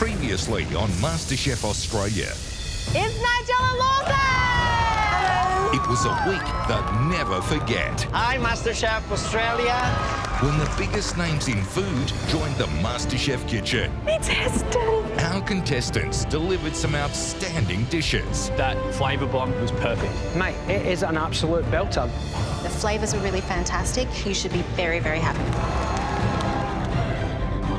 Previously on MasterChef Australia. It's Nigella Lawson! It was a week they'd never forget. Hi, MasterChef Australia. When the biggest names in food joined the MasterChef kitchen. It's Heston. Our contestants delivered some outstanding dishes. That flavour bomb was perfect. Mate, it is an absolute belter. The flavours were really fantastic. You should be very, very happy.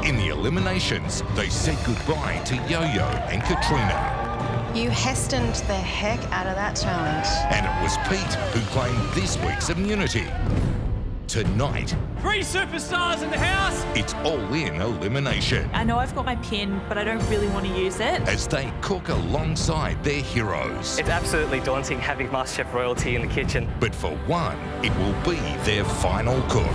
In the eliminations, they said goodbye to Yo-Yo and Katrina. You Hestoned the heck out of that challenge. And it was Pete who claimed this week's immunity. Tonight, 3 superstars in the house! it's all-in elimination. I know I've got my pin, but I don't really want to use it. As they cook alongside their heroes. It's absolutely daunting having MasterChef royalty in the kitchen. But for one, it will be their final cook.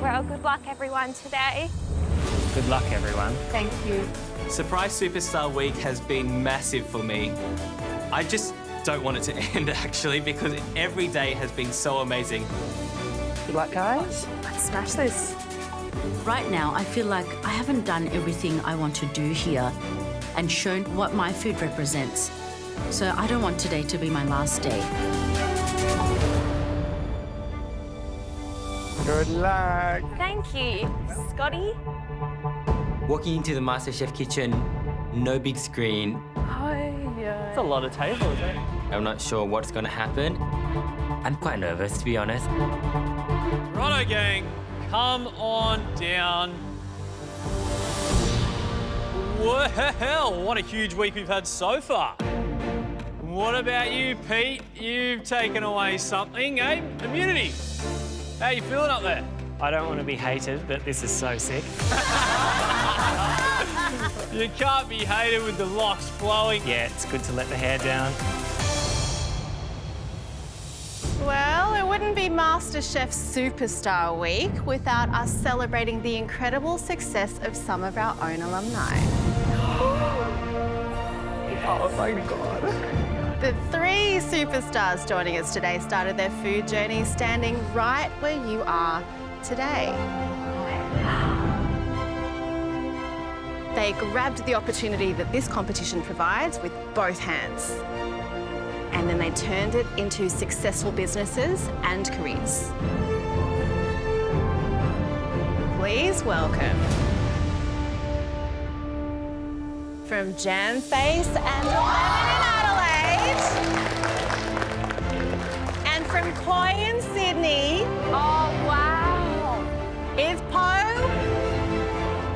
Well, good luck, everyone, today. Good luck, everyone. Thank you. Surprise Superstar Week has been massive for me. I just don't want it to end, actually, because every day has been so amazing. Good luck, guys. Let's smash this. Right now, I feel like I haven't done everything I want to do here and shown what my food represents. So I don't want today to be my last day. Good luck. Thank you. Scotty? Walking into the MasterChef kitchen, no big screen. It's a lot of tables, eh? I'm not sure what's going to happen. I'm quite nervous, to be honest. Righto, gang. Come on down. Well, what a huge week we've had so far. What about you, Pete? You've taken away something, eh? Immunity. How you feeling up there? I don't want to be hated, but this is so sick. You can't be hated with the locks flowing. Yeah, it's good to let the hair down. Well, it wouldn't be MasterChef Superstar Week without us celebrating the incredible success of some of our own alumni. Oh, my God. The 3 superstars joining us today started their food journey standing right where you are today. They grabbed the opportunity that this competition provides with both hands. And then they turned it into successful businesses and careers. Please welcome from Jamface and and from Koi in Sydney. Oh, wow. Is Poe,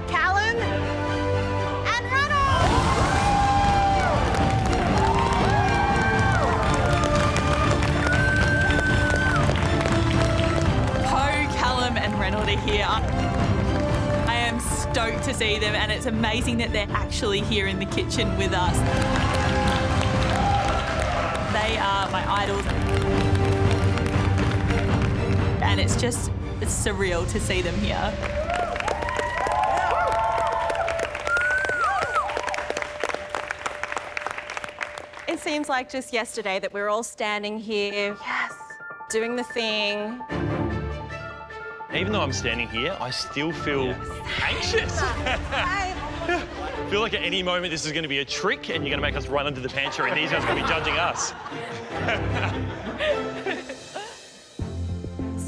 Callum and Reynolds. Poe, Callum and Reynolds are here. I am stoked to see them, and it's amazing that they're actually here in the kitchen with us. They are my idols. And it's surreal to see them here. It seems like just yesterday that we're all standing here, doing the thing. Even though I'm standing here, I still feel anxious. I feel like at any moment this is going to be a trick and you're going to make us run into the pantry and these guys are going to be judging us.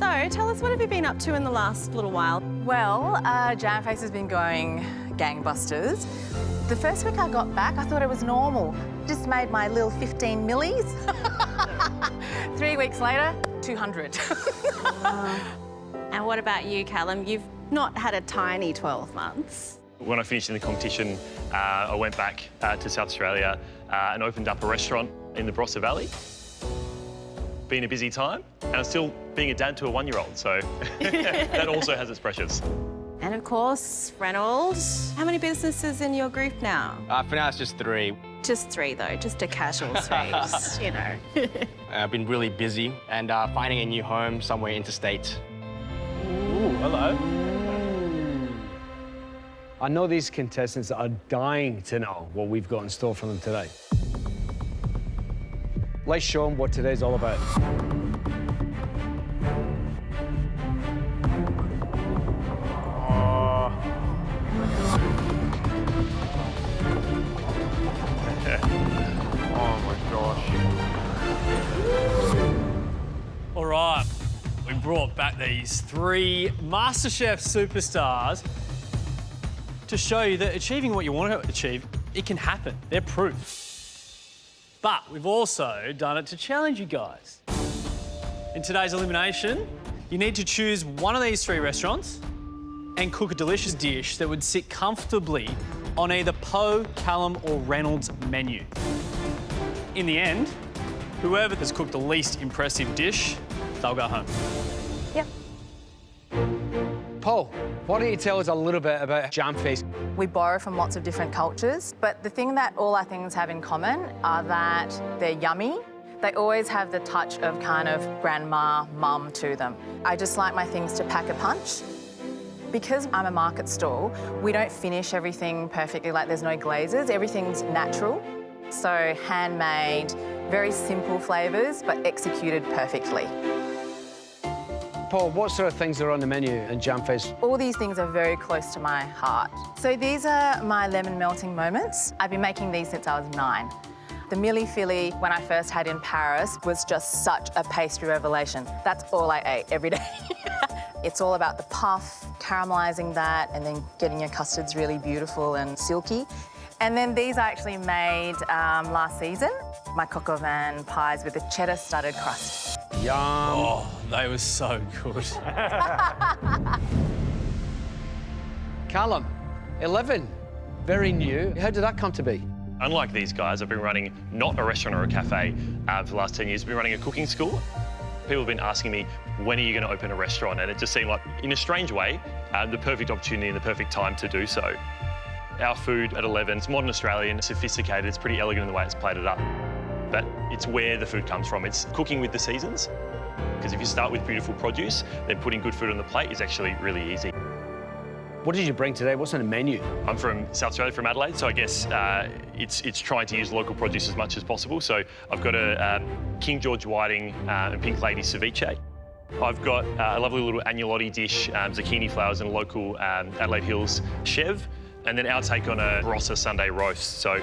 So, tell us, what have you been up to in the last little while? Well, Jamface has been going gangbusters. The first week I got back, I thought it was normal. Just made my little 15 millies. 3 weeks later, 200. And what about you, Callum? You've not had a tiny 12 months. When I finished in the competition, I went back to South Australia and opened up a restaurant in the Barossa Valley. Been a busy time, and I'm still being a dad to a 1-year-old, so that also has its pressures. And of course, Reynolds. How many businesses in your group now? For now, it's just 3. Just 3, though, just a casual 3, just, you know. I've been really busy and finding a new home somewhere interstate. Ooh, hello. I know these contestants are dying to know what we've got in store for them today. Let's show them what today's all about. All right, we brought back these 3 MasterChef superstars to show you that achieving what you want to achieve, it can happen. They're proof. But we've also done it to challenge you guys. In today's elimination, you need to choose one of these 3 restaurants and cook a delicious dish that would sit comfortably on either Poe, Callum or Reynolds' menu. In the end, whoever has cooked the least impressive dish, they'll go home. Yep. Paul, why don't you tell us a little bit about Jamface? We borrow from lots of different cultures, but the thing that all our things have in common are that they're yummy. They always have the touch of kind of grandma, mum to them. I just like my things to pack a punch. Because I'm a market stall, we don't finish everything perfectly, like there's no glazes, everything's natural. So handmade, very simple flavours, but executed perfectly. Paul, what sort of things are on the menu in Jamface? All these things are very close to my heart. So these are my lemon melting moments. I've been making these since I was 9. The Milli Philly, when I first had in Paris, was just such a pastry revelation. That's all I ate every day. It's all about the puff, caramelising that, and then getting your custards really beautiful and silky. And then these I actually made last season, my coq au vin pies with a cheddar studded crust. Yum. Oh, they were so good. Callum, 11, very new. How did that come to be? Unlike these guys, I've been running not a restaurant or a cafe for the last 10 years. I've been running a cooking school. People have been asking me, when are you going to open a restaurant? And it just seemed like, in a strange way, the perfect opportunity and the perfect time to do so. Our food at 11, it's modern Australian, sophisticated, it's pretty elegant in the way it's plated up. But it's where the food comes from. It's cooking with the seasons. Because if you start with beautiful produce, then putting good food on the plate is actually really easy. What did you bring today? What's on the menu? I'm from South Australia, from Adelaide, so I guess it's trying to use local produce as much as possible. So I've got a King George Whiting and Pink Lady ceviche. I've got a lovely little agnolotti dish, zucchini flowers and a local Adelaide Hills chev. And then our take on a Barossa Sunday roast. So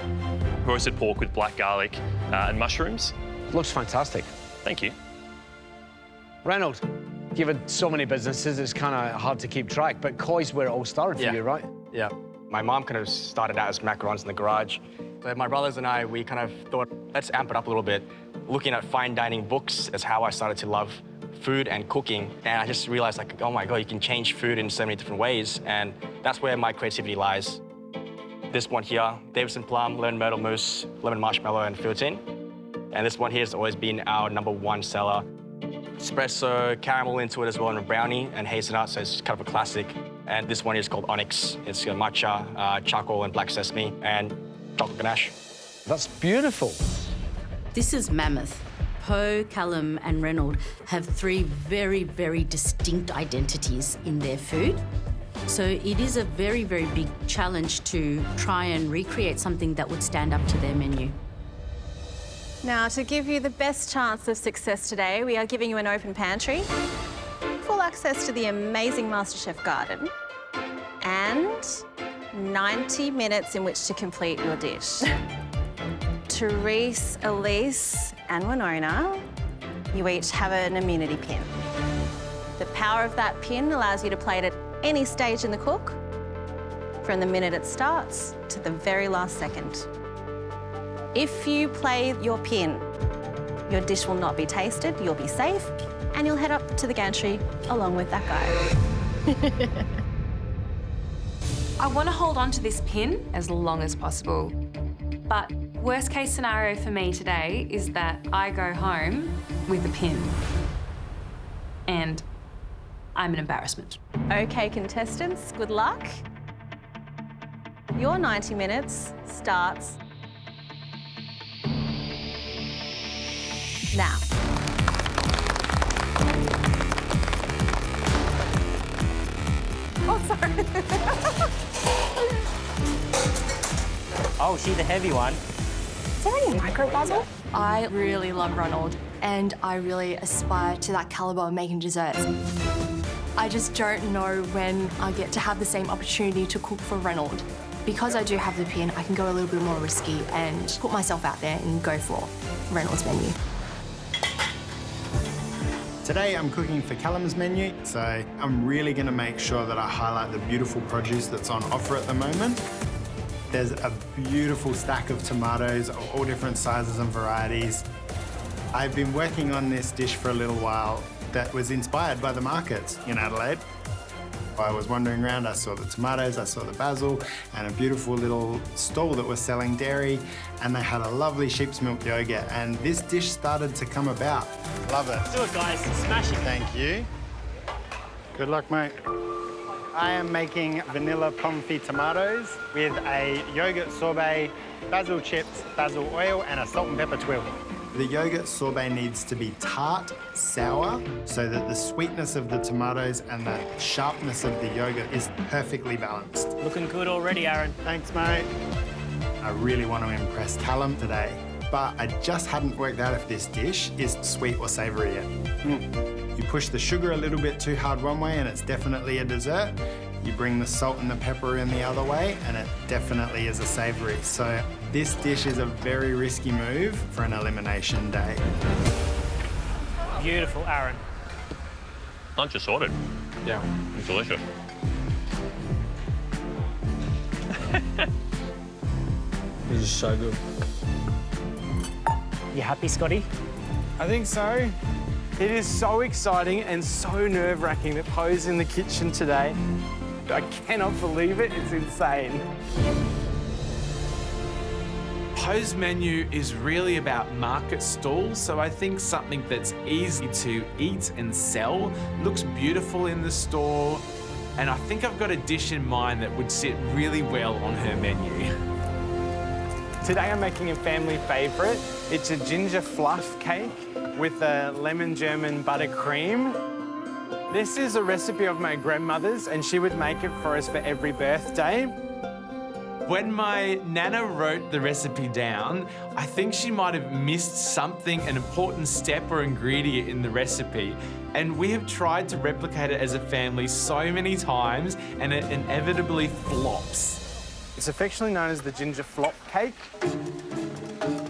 roasted pork with black garlic and mushrooms. Looks fantastic. Thank you. Reynolds, you've had so many businesses, it's kind of hard to keep track, but Koi's where it all started for you, right? Yeah. My mom kind of started out as macarons in the garage. So my brothers and I, we kind of thought, let's amp it up a little bit. Looking at fine dining books is how I started to love food and cooking. And I just realized, like, oh my God, you can change food in so many different ways. And that's where my creativity lies. This one here, Davison plum, lemon myrtle mousse, lemon marshmallow, and filled-in. And this one here has always been our #1 seller. Espresso, caramel into it as well, and a brownie and hazelnut, so it's kind of a classic. And this one is called Onyx. It's got matcha, charcoal, and black sesame, and chocolate ganache. That's beautiful. This is mammoth. Poe, Callum and Reynolds have 3 very, very distinct identities in their food. So it is a very, very big challenge to try and recreate something that would stand up to their menu. Now, to give you the best chance of success today, we are giving you an open pantry, full access to the amazing MasterChef garden, and 90 minutes in which to complete your dish. Therese, Elise and Winona, you each have an immunity pin. The power of that pin allows you to play it at any stage in the cook, from the minute it starts to the very last second. If you play your pin, your dish will not be tasted, you'll be safe, and you'll head up to the gantry along with that guy. I want to hold on to this pin as long as possible. But worst case scenario for me today is that I go home with the pin. And I'm an embarrassment. Okay, contestants, good luck. Your 90 minutes starts now. Oh, sorry. Oh, she's the heavy one. Is there any micro basil? I really love Reynolds, and I really aspire to that calibre of making desserts. I just don't know when I get to have the same opportunity to cook for Reynolds. Because I do have the pin, I can go a little bit more risky and put myself out there and go for Reynolds' menu. Today I'm cooking for Callum's menu, so I'm really going to make sure that I highlight the beautiful produce that's on offer at the moment. There's a beautiful stack of tomatoes of all different sizes and varieties. I've been working on this dish for a little while that was inspired by the markets in Adelaide. I was wandering around, I saw the tomatoes, I saw the basil, and a beautiful little stall that was selling dairy, and they had a lovely sheep's milk yogurt, and this dish started to come about. Love it. Do it, guys. Smash it. Thank you. Good luck, mate. I am making vanilla pomfrey tomatoes with a yogurt sorbet, basil chips, basil oil, and a salt and pepper twill. The yogurt sorbet needs to be tart, sour, so that the sweetness of the tomatoes and the sharpness of the yogurt is perfectly balanced. Looking good already, Aaron. Thanks, mate. I really want to impress Callum today, but I just hadn't worked out if this dish is sweet or savoury yet. You push the sugar a little bit too hard one way and it's definitely a dessert. You bring the salt and the pepper in the other way and it definitely is a savoury. So this dish is a very risky move for an elimination day. Beautiful, Aaron. Lunch is sorted. Yeah. It's delicious. This is so good. You happy, Scotty? I think so. It is so exciting and so nerve-wracking that Poe's in the kitchen today. I cannot believe it. It's insane. Poe's menu is really about market stalls, so I think something that's easy to eat and sell, looks beautiful in the store, and I think I've got a dish in mind that would sit really well on her menu. Today I'm making a family favourite. It's a ginger fluff cake with a lemon German buttercream. This is a recipe of my grandmother's and she would make it for us for every birthday. When my Nana wrote the recipe down, I think she might have missed something, an important step or ingredient in the recipe. And we have tried to replicate it as a family so many times and it inevitably flops. It's affectionately known as the ginger flop cake.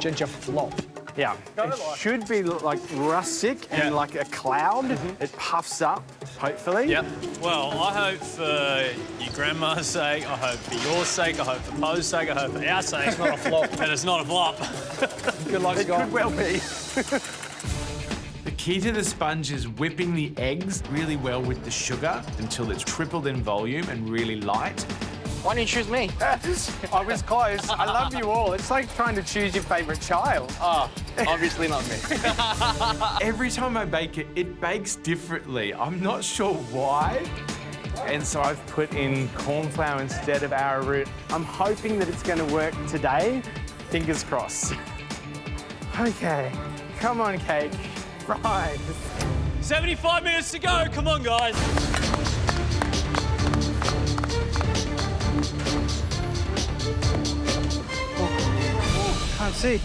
Ginger flop. Yeah. It should be like rustic and like a cloud. It puffs up, hopefully. Yep. Well, I hope for your grandma's sake, I hope for your sake, I hope for Poe's sake, I hope for our sake. It's not a flop. That it's not a flop. Good luck, Scott. It could well be. The key to the sponge is whipping the eggs really well with the sugar until it's tripled in volume and really light. Why didn't you choose me? I was close. I love you all. It's like trying to choose your favourite child. Oh, obviously not me. Every time I bake it, it bakes differently. I'm not sure why. And so I've put in corn flour instead of arrowroot. I'm hoping that it's going to work today. Fingers crossed. Okay, come on, cake. Rise. 75 minutes to go. Come on, guys. Can't see.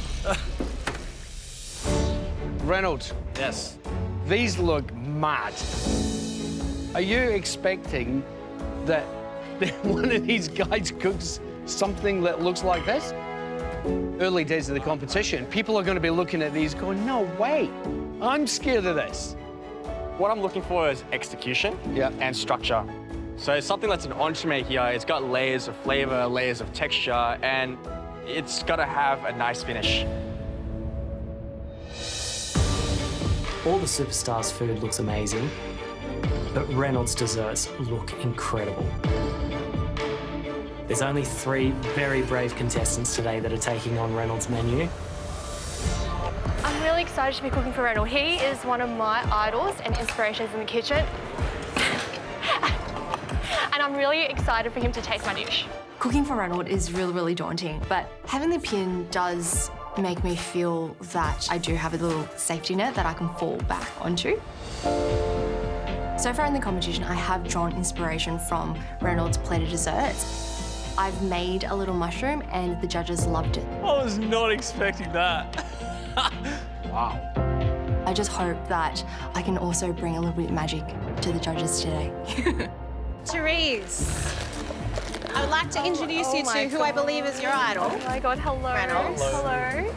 Reynolds. Yes. These look mad. Are you expecting that one of these guys cooks something that looks like this? Early days of the competition, people are going to be looking at these going, no way, I'm scared of this. What I'm looking for is execution and structure. So it's something that's an entremet here. It's got layers of flavor, layers of texture, and it's got to have a nice finish. All the superstars' food looks amazing, but Reynolds' desserts look incredible. There's only 3 very brave contestants today that are taking on Reynolds' menu. I'm really excited to be cooking for Reynolds. He is one of my idols and inspirations in the kitchen. And I'm really excited for him to taste my dish. Cooking for Reynolds is really, really daunting, but having the pin does make me feel that I do have a little safety net that I can fall back onto. So far in the competition, I have drawn inspiration from Reynolds' plated desserts. I've made a little mushroom and the judges loved it. I was not expecting that. Wow. I just hope that I can also bring a little bit of magic to the judges today. Therese, I would like to introduce you to who I believe is your idol. Oh my God, hello. Reynolds. Hello.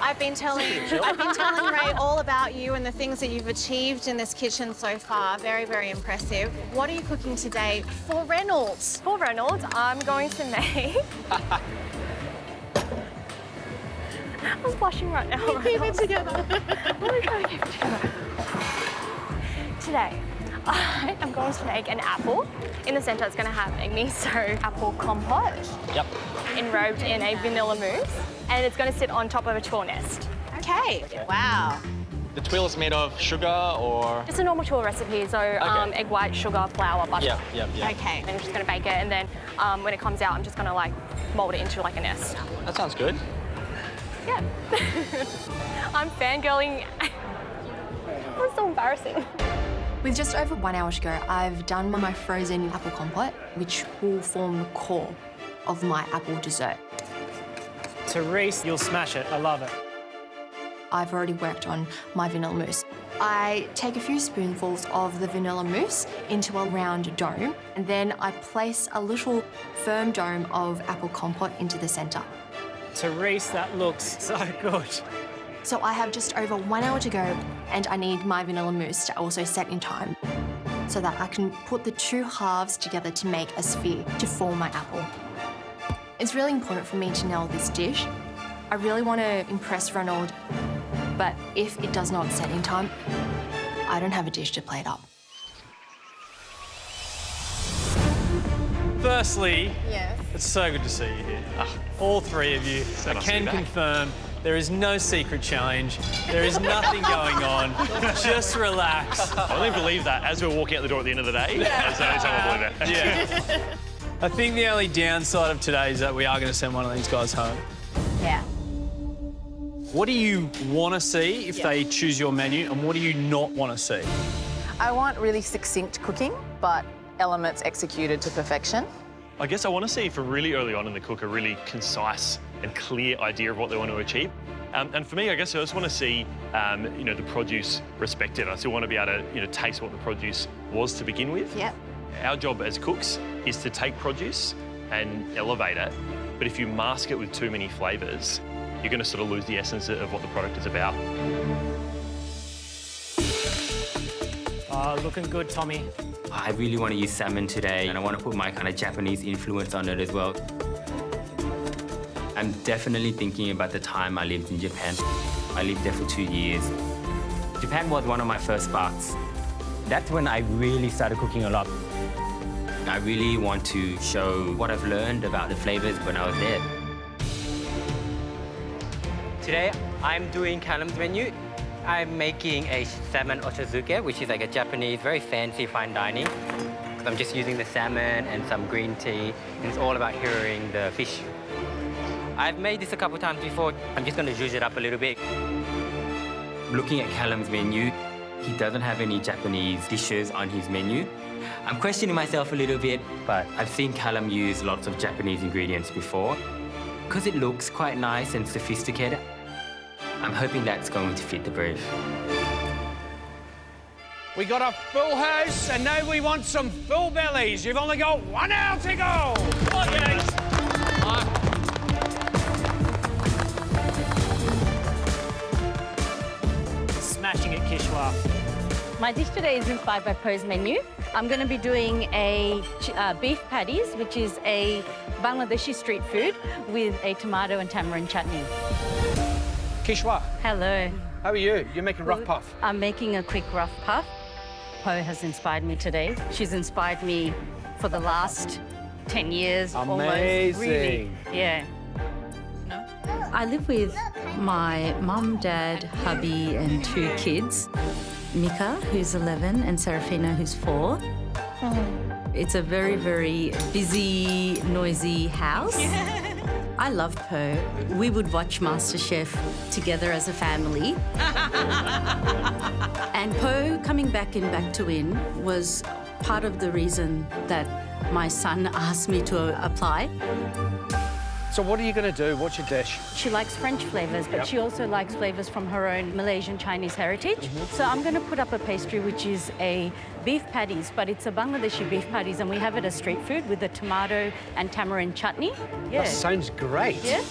I've been telling Ray all about you and the things that you've achieved in this kitchen so far. Very, very impressive. What are you cooking today for Reynolds? For Reynolds, I'm going to make... I'm blushing right now. Keep it together. We're trying to keep it together. Today, I am going to make an apple. In the centre, it's going to have a miso apple compote. Yep. Enrobed in a vanilla mousse, and it's going to sit on top of a tuile nest. Okay. Wow. The tuile is made of sugar or... Just a normal tuile recipe, so egg white, sugar, flour, butter. Yeah. Okay. And I'm just going to bake it, and then when it comes out, I'm just going to like mould it into like a nest. That sounds good. Yeah. I'm fangirling. That's so embarrassing. With just over 1 hour to go, I've done my frozen apple compote, which will form the core of my apple dessert. Therese, you'll smash it. I love it. I've already worked on my vanilla mousse. I take a few spoonfuls of the vanilla mousse into a round dome, and then I place a little firm dome of apple compote into the centre. Therese, that looks so good. So I have just over 1 hour to go, and I need my vanilla mousse to also set in time so that I can put the 2 halves together to make a sphere to form my apple. It's really important for me to nail this dish. I really want to impress Reynolds, but if it does not set in time, I don't have a dish to plate up. Firstly, yes. It's so good to see you here. All 3 of you. I can confirm there is no secret challenge. There is nothing going on. Just relax. I only believe that as we're walking out the door at the end of the day. That's the only time I believe that. Yeah. I think the only downside of today is that we are going to send one of these guys home. Yeah. What do you want to see if they choose your menu, and what do you not want to see? I want really succinct cooking, but elements executed to perfection. I guess I want to see for really early on in the cook a really concise and clear idea of what they want to achieve. And for me, I guess I just want to see, the produce respected. I still want to be able to, taste what the produce was to begin with. Yep. Our job as cooks is to take produce and elevate it, but if you mask it with too many flavours, you're going to sort of lose the essence of what the product is about. Oh, looking good, Tommy. I really want to use salmon today, and I want to put my kind of Japanese influence on it as well. I'm definitely thinking about the time I lived in Japan. I lived there for 2 years. Japan was one of my first sparks. That's when I really started cooking a lot. I really want to show what I've learned about the flavors when I was there. Today, I'm doing Callum's menu. I'm making a salmon ochazuke, which is like a Japanese, very fancy fine dining. I'm just using the salmon and some green tea, and it's all about curing the fish. I've made this a couple times before. I'm just going to zhuzh it up a little bit. Looking at Callum's menu, he doesn't have any Japanese dishes on his menu. I'm questioning myself a little bit, but I've seen Callum use lots of Japanese ingredients before. Because it looks quite nice and sophisticated, I'm hoping that's going to fit the brief. We got a full house, and now we want some full bellies. You've only got 1 hour to go. Smashing it, Kishwa. My dish today is inspired by Poe's menu. I'm going to be doing a beef patties, which is a Bangladeshi street food with a tomato and tamarind chutney. Kishwa. Hello. How are you? You're making rough puff. I'm making a quick rough puff. Po has inspired me today. She's inspired me for the last 10 years almost. Really. Yeah. I live with my mum, dad, hubby and 2 kids. Mika, who's 11, and Serafina, who's 4. It's a very, very busy, noisy house. I love Po. We would watch MasterChef together as a family. And Po coming back in Back to Win was part of the reason that my son asked me to apply. So what are you going to do? What's your dish? She likes French flavours, but she also likes flavours from her own Malaysian Chinese heritage. So I'm going to put up a pastry which is a beef patties, but it's a Bangladeshi beef patties, and we have it as street food with a tomato and tamarind chutney. Yeah. That sounds great. Yeah.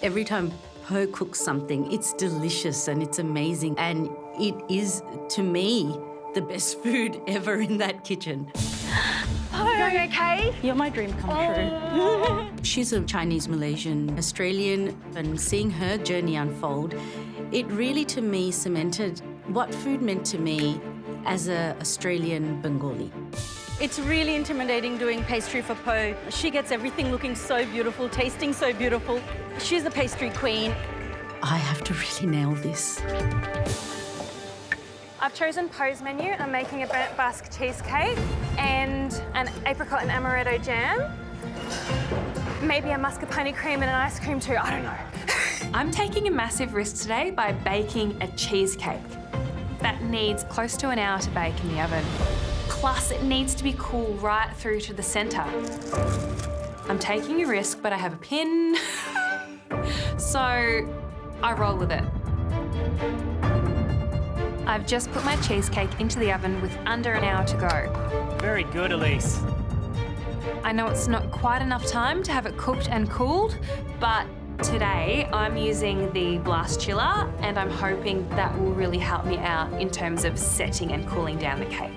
Every time Po cooks something, it's delicious and it's amazing, and it is, to me, the best food ever in that kitchen. Are you okay? You're my dream come true. She's a Chinese Malaysian Australian, and seeing her journey unfold, it really to me cemented what food meant to me as an Australian Bengali. It's really intimidating doing pastry for Po. She gets everything looking so beautiful, tasting so beautiful. She's the pastry queen. I have to really nail this. I've chosen Po's menu. I'm making a burnt Basque cheesecake and an apricot and amaretto jam. Maybe a mascarpone cream and an ice cream too, I don't know. I'm taking a massive risk today by baking a cheesecake. That needs close to an hour to bake in the oven. Plus, it needs to be cool right through to the centre. I'm taking a risk, but I have a pin. So I roll with it. I've just put my cheesecake into the oven with under an hour to go. Very good, Elise. I know it's not quite enough time to have it cooked and cooled, but today I'm using the blast chiller, and I'm hoping that will really help me out in terms of setting and cooling down the cake.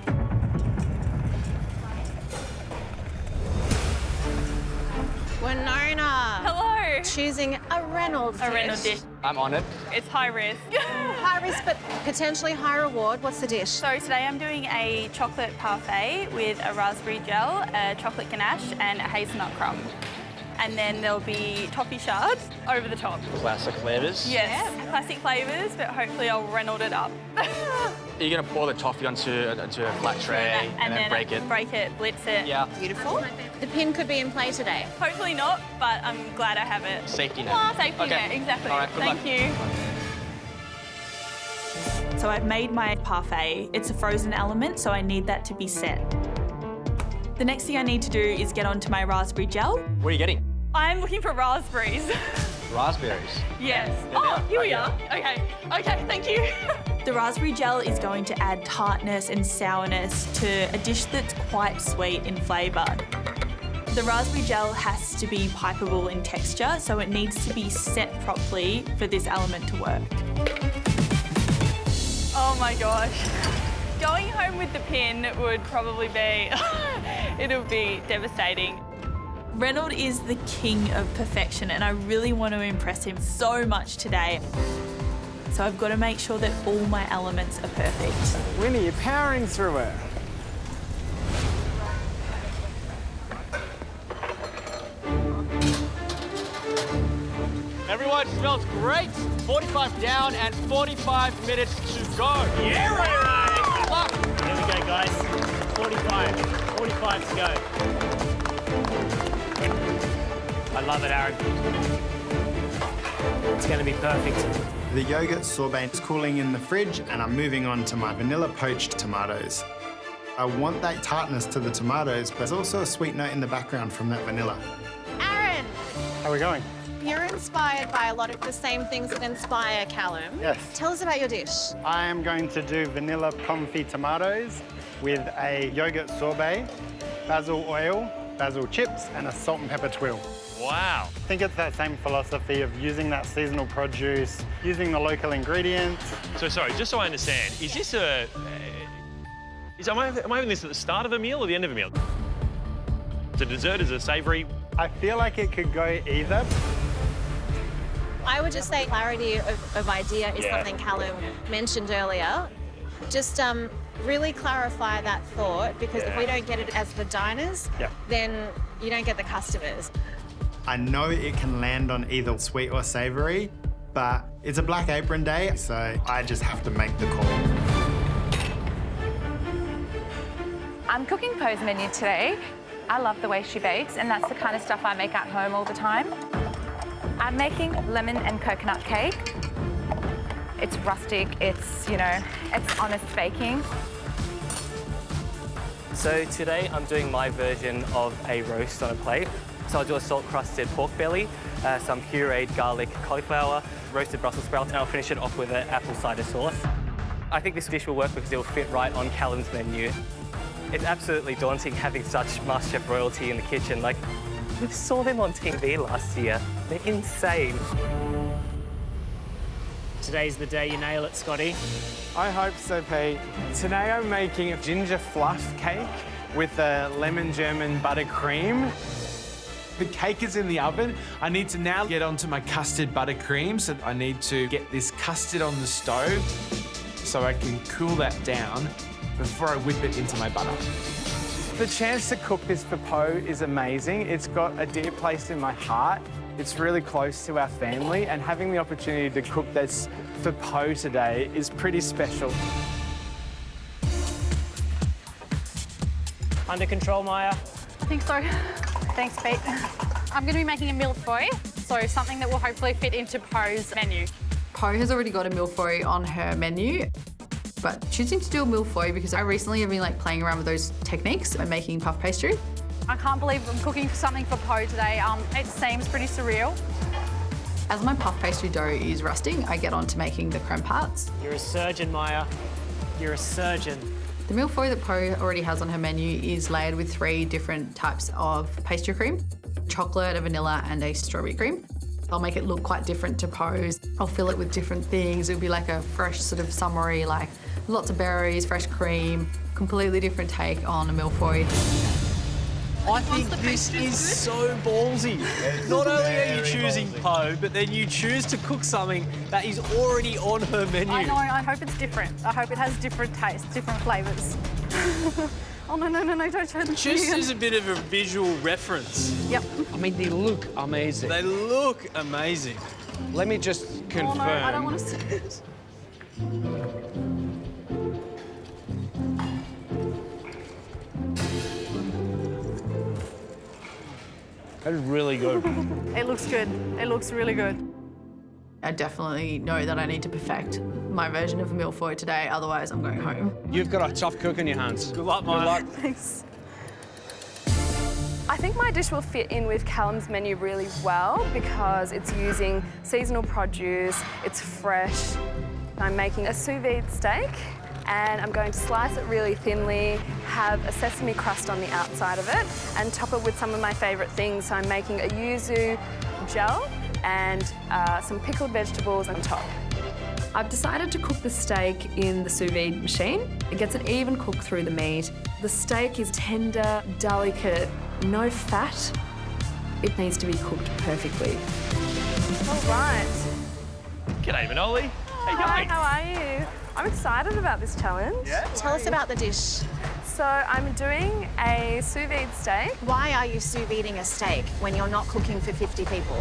Winona. Hello. Choosing a Reynolds dish. A Reynolds dish. I'm on it. It's high risk. High risk, but potentially high reward. What's the dish? So today I'm doing a chocolate parfait with a raspberry gel, a chocolate ganache and a hazelnut crumb. And then there'll be toffee shards over the top. Classic flavours. Yes, classic flavours, but hopefully I'll Reynolds it up. You're going to pour the toffee onto a flat tray and then break it. Break it, blitz it. Yeah. Beautiful. The pin could be in play today. Hopefully not, but I'm glad I have it. Safety net. Oh, safety Okay. net, exactly. All right, good luck. Thank you. So I've made my parfait. It's a frozen element, so I need that to be set. The next thing I need to do is get onto my raspberry gel. What are you getting? I'm looking for raspberries. Raspberries. Yes. Oh, here we are. Okay, thank you. The raspberry gel is going to add tartness and sourness to a dish that's quite sweet in flavour. The raspberry gel has to be pipeable in texture, so it needs to be set properly for this element to work. Oh my gosh. Going home with the pin would probably be, it'll be devastating. Reynolds is the king of perfection, and I really want to impress him so much today. So I've got to make sure that all my elements are perfect. Winnie, you're powering through it. Everyone, smells great. 45 down and 45 minutes to go. Yeah, Ray! Good luck. Here we go, guys. 45 to go. I love it, Aaron. It's going to be perfect. The yogurt sorbet is cooling in the fridge, and I'm moving on to my vanilla poached tomatoes. I want that tartness to the tomatoes, but there's also a sweet note in the background from that vanilla. Aaron, How are we going? you're inspired by a lot of the same things that inspire Callum. Yes. Tell us about your dish. I am going to do vanilla confit tomatoes with a yogurt sorbet, basil oil, basil chips, and a salt and pepper twill. Wow. I think it's that same philosophy of using that seasonal produce, using the local ingredients. So sorry, just so I understand, is Am I having this at the start of a meal or the end of a meal? Is it a dessert? Is it a savoury? I feel like it could go either. I would just say clarity of idea is something Callum mentioned earlier. Just really clarify that thought, because if we don't get it as the diners, then you don't get the customers. I know it can land on either sweet or savoury, but it's a Black Apron day, so I just have to make the call. I'm cooking Po's menu today. I love the way she bakes, and that's the kind of stuff I make at home all the time. I'm making lemon and coconut cake. It's rustic, it's, you know, it's honest baking. So today I'm doing my version of a roast on a plate. So I'll do a salt-crusted pork belly, some pureed garlic cauliflower, roasted Brussels sprouts, and I'll finish it off with an apple cider sauce. I think this dish will work because it will fit right on Callum's menu. It's absolutely daunting having such MasterChef royalty in the kitchen. Like, we saw them on TV last year. They're insane. Today's the day you nail it, Scotty. I hope so, Pete. Today I'm making a ginger fluff cake with a lemon German buttercream. The cake is in the oven. I need to now get onto my custard buttercream. So I need to get this custard on the stove so I can cool that down before I whip it into my butter. The chance to cook this for Po is amazing. It's got a dear place in my heart. It's really close to our family, and having the opportunity to cook this for Po today is pretty special. Under control, Maya. I think so. Thanks, Pete. I'm going to be making a mille-feuille, so something that will hopefully fit into Po's menu. Po has already got a mille-feuille on her menu, but choosing to do a mille-feuille because I recently have been playing around with those techniques and making puff pastry. I can't believe I'm cooking something for Po today. It seems pretty surreal. As my puff pastry dough is rusting, I get on to making the creme parts. You're a surgeon, Maya. You're a surgeon. The mille-feuille that Po already has on her menu is layered with 3 different types of pastry cream: chocolate, a vanilla, and a strawberry cream. I'll make it look quite different to Po's. I'll fill it with different things. It'll be like a fresh sort of summery, like lots of berries, fresh cream, completely different take on a mille-feuille. I think this is so ballsy. Not only are you choosing Po, but then you choose to cook something that is already on her menu. I know, I hope it's different. I hope it has different tastes, different flavours. Oh, no, don't show them. Just as a bit of a visual reference. Yep. I mean, they look amazing. They look amazing. Let me just confirm. Oh, no, I don't want to see it. That is really good. It looks good. It looks really good. I definitely know that I need to perfect my version of a mille-feuille today, otherwise I'm going home. You've got a tough cook in your hands. Good luck, Maya. Good luck. Thanks. I think my dish will fit in with Callum's menu really well because it's using seasonal produce, it's fresh. I'm making a sous vide steak and I'm going to slice it really thinly, have a sesame crust on the outside of it and top it with some of my favourite things. So I'm making a yuzu gel and some pickled vegetables on top. I've decided to cook the steak in the sous vide machine. It gets an even cook through the meat. The steak is tender, delicate, no fat. It needs to be cooked perfectly. All right. G'day, Manoli. Hi, how are you? I'm excited about this challenge. Yeah? Tell us about the dish. So I'm doing a sous vide steak. Why are you sous videing a steak when you're not cooking for 50 people?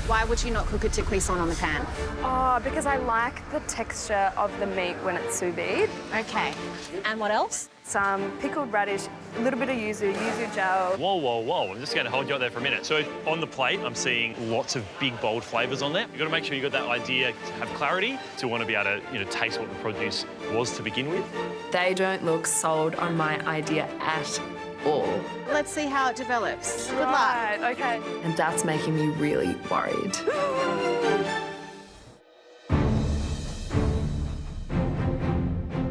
Why would you not cook it to cuisson on the pan? Oh, because I like the texture of the meat when it's sous vide. Okay. And what else? Some pickled radish, a little bit of yuzu gel. Whoa, whoa, whoa. I'm just going to hold you up there for a minute. So on the plate, I'm seeing lots of big, bold flavours on there. You've got to make sure you've got that idea to have clarity, to want to be able to, taste what the produce was to begin with. They don't look sold on my idea at all. Let's see how it develops. Good luck. Right, okay. And that's making me really worried.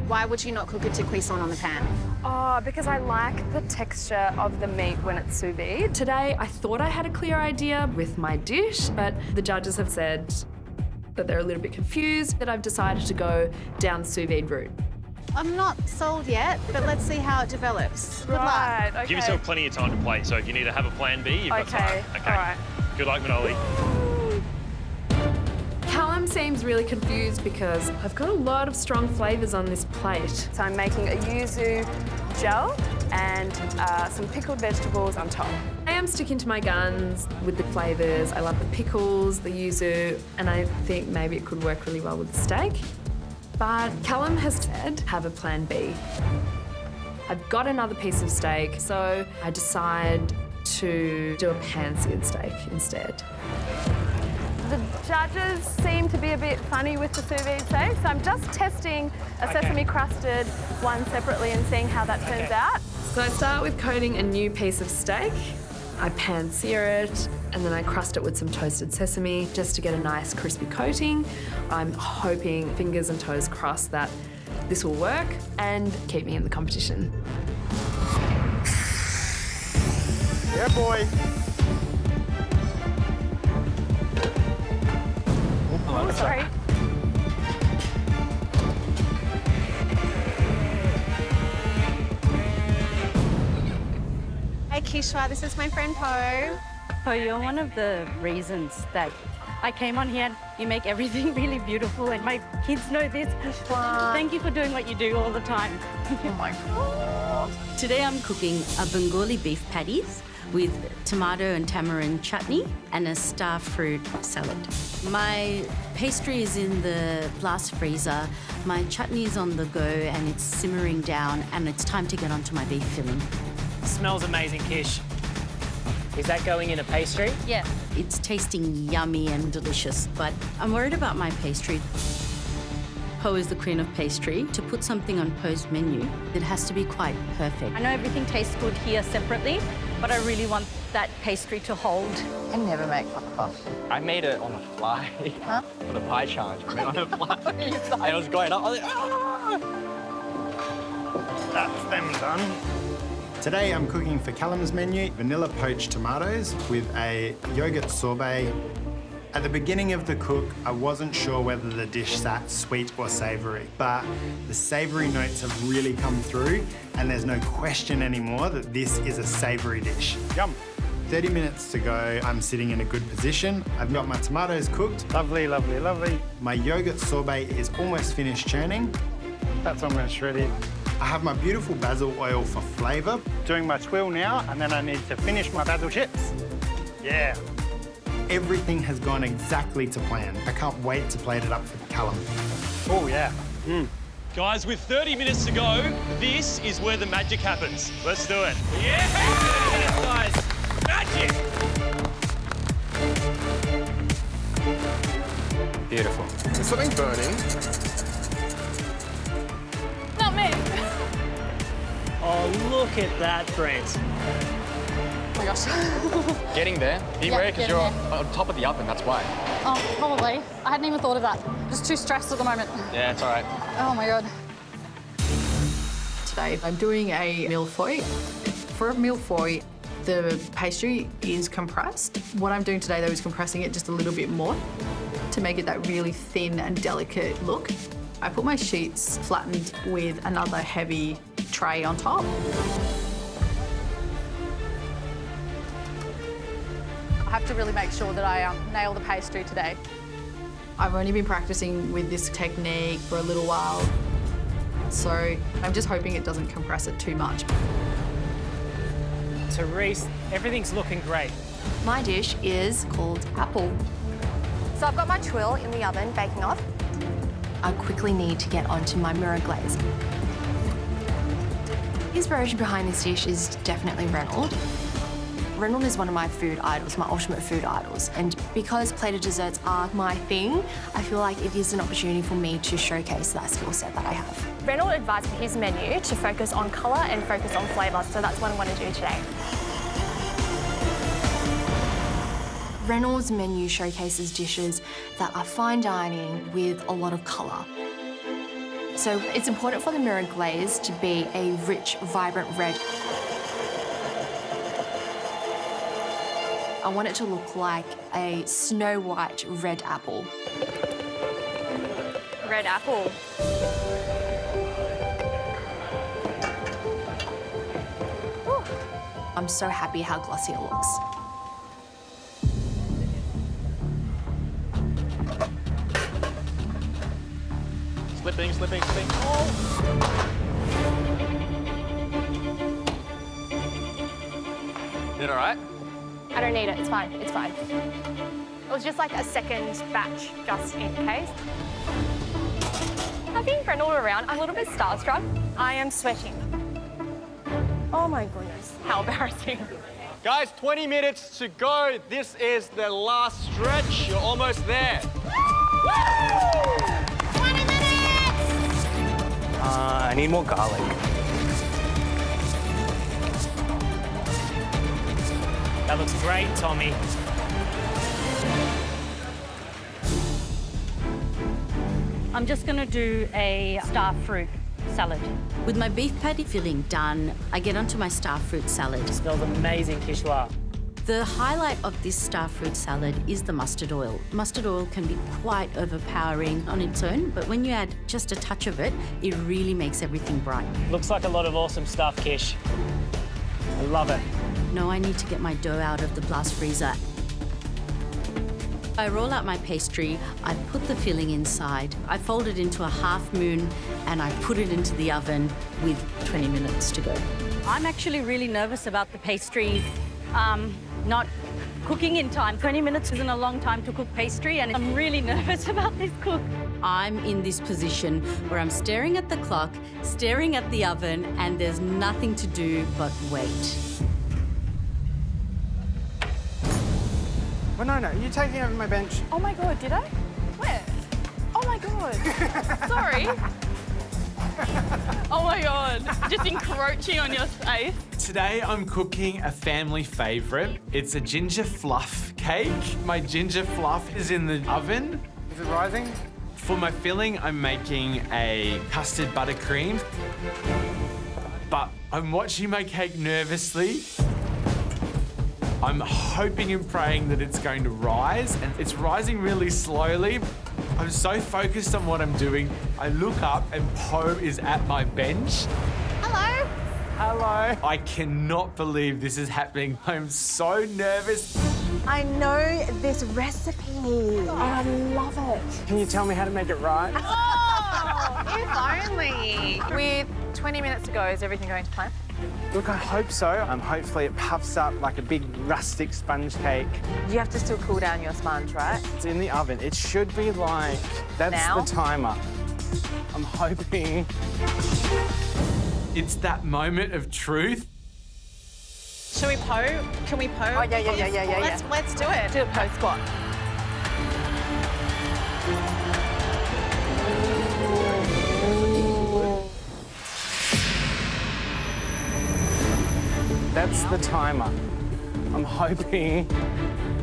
Why would you not cook it to cuisson on the pan? Oh, because I like the texture of the meat when it's sous vide. Today, I thought I had a clear idea with my dish, but the judges have said that they're a little bit confused, that I've decided to go down the sous vide route. I'm not sold yet, but let's see how it develops. Good luck. Okay. Give yourself plenty of time to play, so if you need to have a plan B, you've got time. Okay. All right. Good luck, Manoli. Callum seems really confused because I've got a lot of strong flavours on this plate. So I'm making a yuzu gel and some pickled vegetables on top. I am sticking to my guns with the flavours. I love the pickles, the yuzu, and I think maybe it could work really well with the steak. But Callum has said, have a plan B. I've got another piece of steak, so I decide to do a pan-seared steak instead. The judges seem to be a bit funny with the sous vide steak, so I'm just testing a sesame crusted one separately and seeing how that turns out. So I start with coating a new piece of steak. I pan-sear it, and then I crust it with some toasted sesame just to get a nice crispy coating. I'm hoping, fingers and toes crossed, that this will work and keep me in the competition. Yeah, boy. Oh, sorry. Hey, Kishwa, this is my friend Po. Po, you're one of the reasons that I came on here. You make everything really beautiful, and my kids know this. Kishwa, thank you for doing what you do all the time. Oh my God. Today I'm cooking a Bengali beef patties with tomato and tamarind chutney and a star fruit salad. My pastry is in the blast freezer. My chutney is on the go and it's simmering down, and it's time to get onto my beef filling. Smells amazing, Kish. Is that going in a pastry? Yeah. It's tasting yummy and delicious, but I'm worried about my pastry. Po is the queen of pastry. To put something on Po's menu, it has to be quite perfect. I know everything tastes good here separately, but I really want that pastry to hold. I never make puff. I made it on the fly. Huh? For the pie challenge. I made it on the fly. I was going up. I was like, ah! That's them done. Today I'm cooking for Callum's menu vanilla poached tomatoes with a yogurt sorbet. At the beginning of the cook, I wasn't sure whether the dish sat sweet or savoury, but the savoury notes have really come through, and there's no question anymore that this is a savoury dish. Yum. 30 minutes to go, I'm sitting in a good position. I've got my tomatoes cooked. Lovely, lovely, lovely. My yogurt sorbet is almost finished churning. That's almost ready. I have my beautiful basil oil for flavour. Doing my twill now, and then I need to finish my basil chips. Yeah. Everything has gone exactly to plan. I can't wait to plate it up for Callum. Oh, yeah. Guys, with 30 minutes to go, this is where the magic happens. Let's do it. Yeah! Guys, magic! Beautiful. Is something burning? Not me. Oh, look at that, Brent. Oh my gosh. Getting there. Be Yeah, rare because getting you're there. on top of the oven, that's why. Oh, probably. I hadn't even thought of that. Just too stressed at the moment. Yeah, it's all right. Oh my God. Today I'm doing a mille-feuille. For a mille-feuille, the pastry is compressed. What I'm doing today, though, is compressing it just a little bit more to make it that really thin and delicate look. I put my sheets flattened with another heavy tray on top. I have to really make sure that I nail the pastry today. I've only been practicing with this technique for a little while, so I'm just hoping it doesn't compress it too much. So, Reese, everything's looking great. My dish is called apple. So I've got my twill in the oven baking off. I quickly need to get onto my mirror glaze. The inspiration behind this dish is definitely Reynolds. Reynolds is one of my food idols, my ultimate food idols. And because plated desserts are my thing, I feel like it is an opportunity for me to showcase that skill set that I have. Reynolds advised for his menu to focus on colour and focus on flavour, so that's what I'm going to do today. Reynolds' menu showcases dishes that are fine dining with a lot of colour. So it's important for the mirror glaze to be a rich, vibrant red. I want it to look like a snow white red apple. Red apple. I'm so happy how glossy it looks. Slipping, slipping, slipping. Oh! Is it all right? I don't need it, it's fine, it's fine. It was just like a second batch, just in case. Having Reynolds around, I'm a little bit starstruck. I am sweating. Oh my goodness, how embarrassing. Guys, 20 minutes to go. This is the last stretch. You're almost there. 20 minutes! I need more garlic. That looks great, Tommy. I'm just going to do a star fruit salad. With my beef patty filling done, I get onto my star fruit salad. It smells amazing, Kishwa. The highlight of this star fruit salad is the mustard oil. Mustard oil can be quite overpowering on its own, but when you add just a touch of it, it really makes everything bright. Looks like a lot of awesome stuff, Kish. I love it. Now I need to get my dough out of the blast freezer. I roll out my pastry, I put the filling inside, I fold it into a half moon, and I put it into the oven with 20 minutes to go. I'm actually really nervous about the pastry not cooking in time. 20 minutes isn't a long time to cook pastry, and I'm really nervous about this cook. I'm in this position where I'm staring at the clock, staring at the oven, and there's nothing to do but wait. Well, no, you're taking over my bench. Oh my God, did I? Where? Oh my God. Sorry. Oh my God, just encroaching on your space. Today I'm cooking a family favourite. It's a ginger fluff cake. My ginger fluff is in the oven. Is it rising? For my filling, I'm making a custard buttercream. But I'm watching my cake nervously. I'm hoping and praying that it's going to rise, and it's rising really slowly. I'm so focused on what I'm doing. I look up and Poe is at my bench. Hello. Hello. I cannot believe this is happening. I'm so nervous. I know this recipe. I love it. Can you tell me how to make it right? Oh, if only. With 20 minutes to go, is everything going to plan? Look, I hope so. Hopefully it puffs up like a big rustic sponge cake. You have to still cool down your sponge, right? It's in the oven. It should be like, that's now? the timer. I'm hoping. It's that moment of truth. Should we Poe? Can we Poe? Oh, yeah. Let's do it. Do a Poe squat. That's the timer. I'm hoping.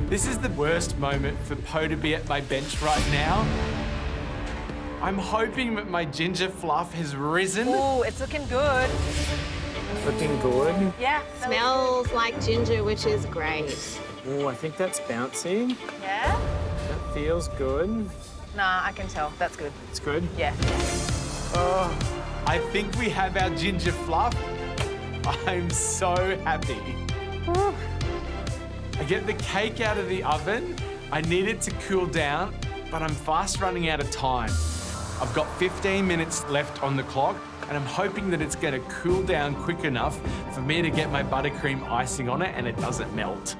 This is the worst moment for Poe to be at my bench right now. I'm hoping that my ginger fluff has risen. Ooh, it's looking good. Looking good. Yeah. Smells like ginger, which is great. Oh, I think that's bouncy. Yeah? That feels good. Nah, I can tell. That's good. It's good? Yeah. Oh, I think we have our ginger fluff. I'm so happy. Ooh. I get the cake out of the oven. I need it to cool down, but I'm fast running out of time. I've got 15 minutes left on the clock, and I'm hoping that it's going to cool down quick enough for me to get my buttercream icing on it and it doesn't melt.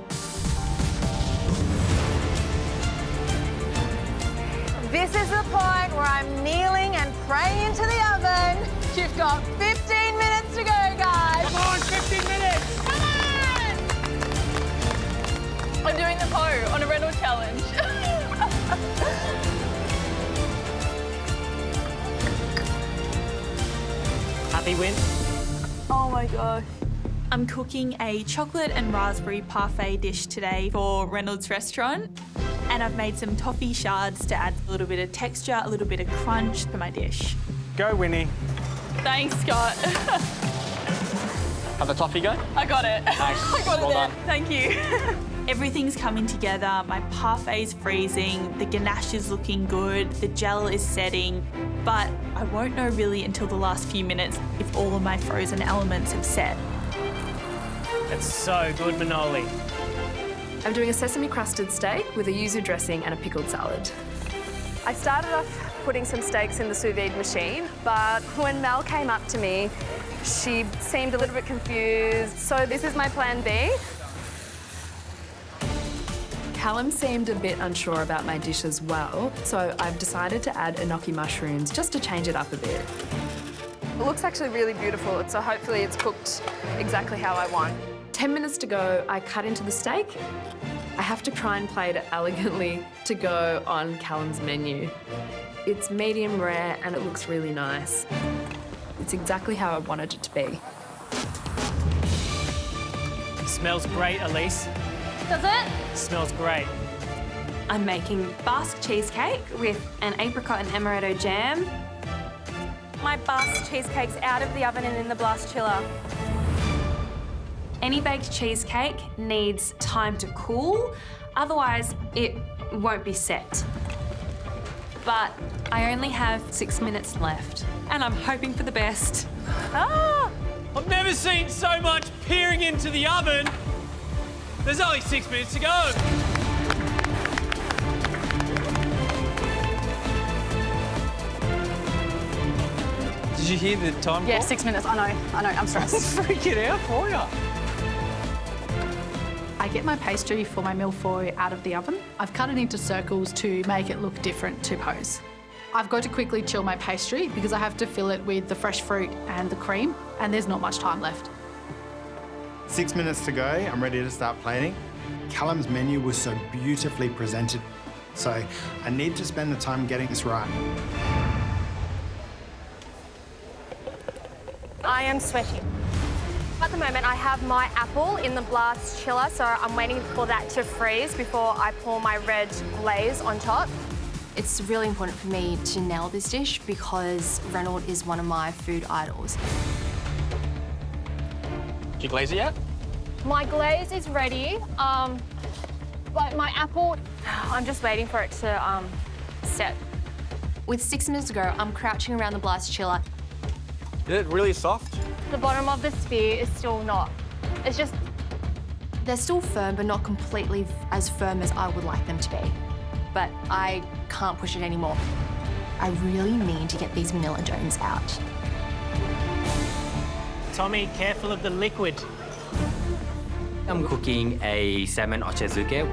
This is the point where I'm kneeling and praying into the oven. You've got 15 minutes to go, guys. Come on, 15 minutes. Come on! I'm doing the Poe on a Reynolds challenge. Happy win? Oh my gosh. I'm cooking a chocolate and raspberry parfait dish today for Reynolds Restaurant. And I've made some toffee shards to add a little bit of texture, a little bit of crunch to my dish. Go, Winnie. Thanks, Scott. How'd the toffee go? I got it. Nice. I got Well it done. there. Thank you. Everything's coming together. My parfait's freezing, the ganache is looking good, the gel is setting, but I won't know really until the last few minutes if all of my frozen elements have set. It's so good, Manoli. I'm doing a sesame crusted steak with a yuzu dressing and a pickled salad. I started off putting some steaks in the sous vide machine, but when Mel came up to me, she seemed a little bit confused. So this is my plan B. Callum seemed a bit unsure about my dish as well, so I've decided to add enoki mushrooms just to change it up a bit. It looks actually really beautiful, so hopefully it's cooked exactly how I want. 10 minutes to go, I cut into the steak. I have to try and plate it elegantly to go on Callum's menu. It's medium rare and it looks really nice. It's exactly how I wanted it to be. Smells great, Elise. Does it? Smells great. I'm making Basque cheesecake with an apricot and amaretto jam. My Basque cheesecake's out of the oven and in the blast chiller. Any baked cheesecake needs time to cool, otherwise it won't be set. But I only have 6 minutes left, and I'm hoping for the best. Ah! I've never seen so much peering into the oven. There's only 6 minutes to go. Did you hear the time Yeah, call? 6 minutes. I know, I'm stressed. Freaking out for you. I get my pastry for my mille-feuille out of the oven. I've cut it into circles to make it look different to pose. I've got to quickly chill my pastry because I have to fill it with the fresh fruit and the cream, and there's not much time left. 6 minutes to go, I'm ready to start plating. Callum's menu was so beautifully presented, so I need to spend the time getting this right. I am sweating. At the moment, I have my apple in the blast chiller, so I'm waiting for that to freeze before I pour my red glaze on top. It's really important for me to nail this dish because Reynolds is one of my food idols. Did you glaze it yet? My glaze is ready, but my apple, I'm just waiting for it to set. With 6 minutes to go, I'm crouching around the blast chiller. Is it really soft? The bottom of the sphere is still not. It's just... They're still firm, but not completely as firm as I would like them to be. But I can't push it anymore. I really need to get these vanilla domes out. Tommy, careful of the liquid. I'm cooking a salmon ochazuke.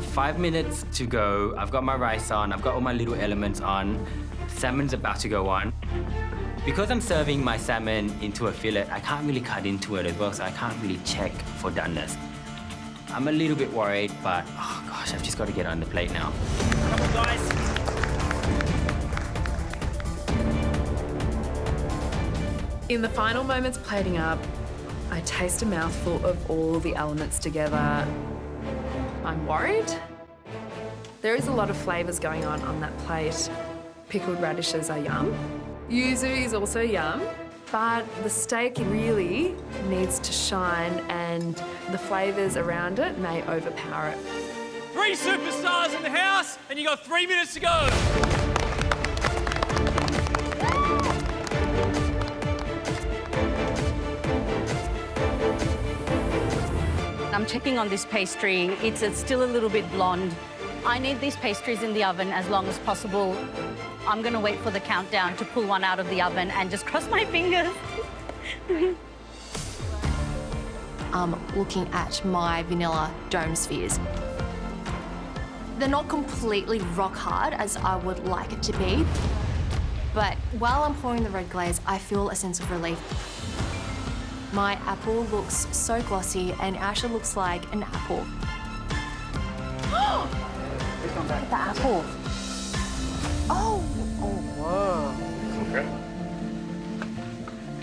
5 minutes to go. I've got my rice on. I've got all my little elements on. Salmon's about to go on. Because I'm serving my salmon into a fillet, I can't really cut into it as well, so I can't really check for doneness. I'm a little bit worried, but oh gosh, I've just got to get it on the plate now. Come on, guys. In the final moments plating up, I taste a mouthful of all the elements together. I'm worried. There is a lot of flavours going on that plate. Pickled radishes are yum. Yuzu is also yum, but the steak really needs to shine and the flavours around it may overpower it. 3 superstars in the house, and you got 3 minutes to go. I'm checking on this pastry. It's still a little bit blonde. I need these pastries in the oven as long as possible. I'm going to wait for the countdown to pull one out of the oven and just cross my fingers. Looking at my vanilla dome spheres. They're not completely rock hard as I would like it to be, but while I'm pouring the red glaze, I feel a sense of relief. My apple looks so glossy and actually looks like an apple. Look at the apple. Oh, whoa. Okay.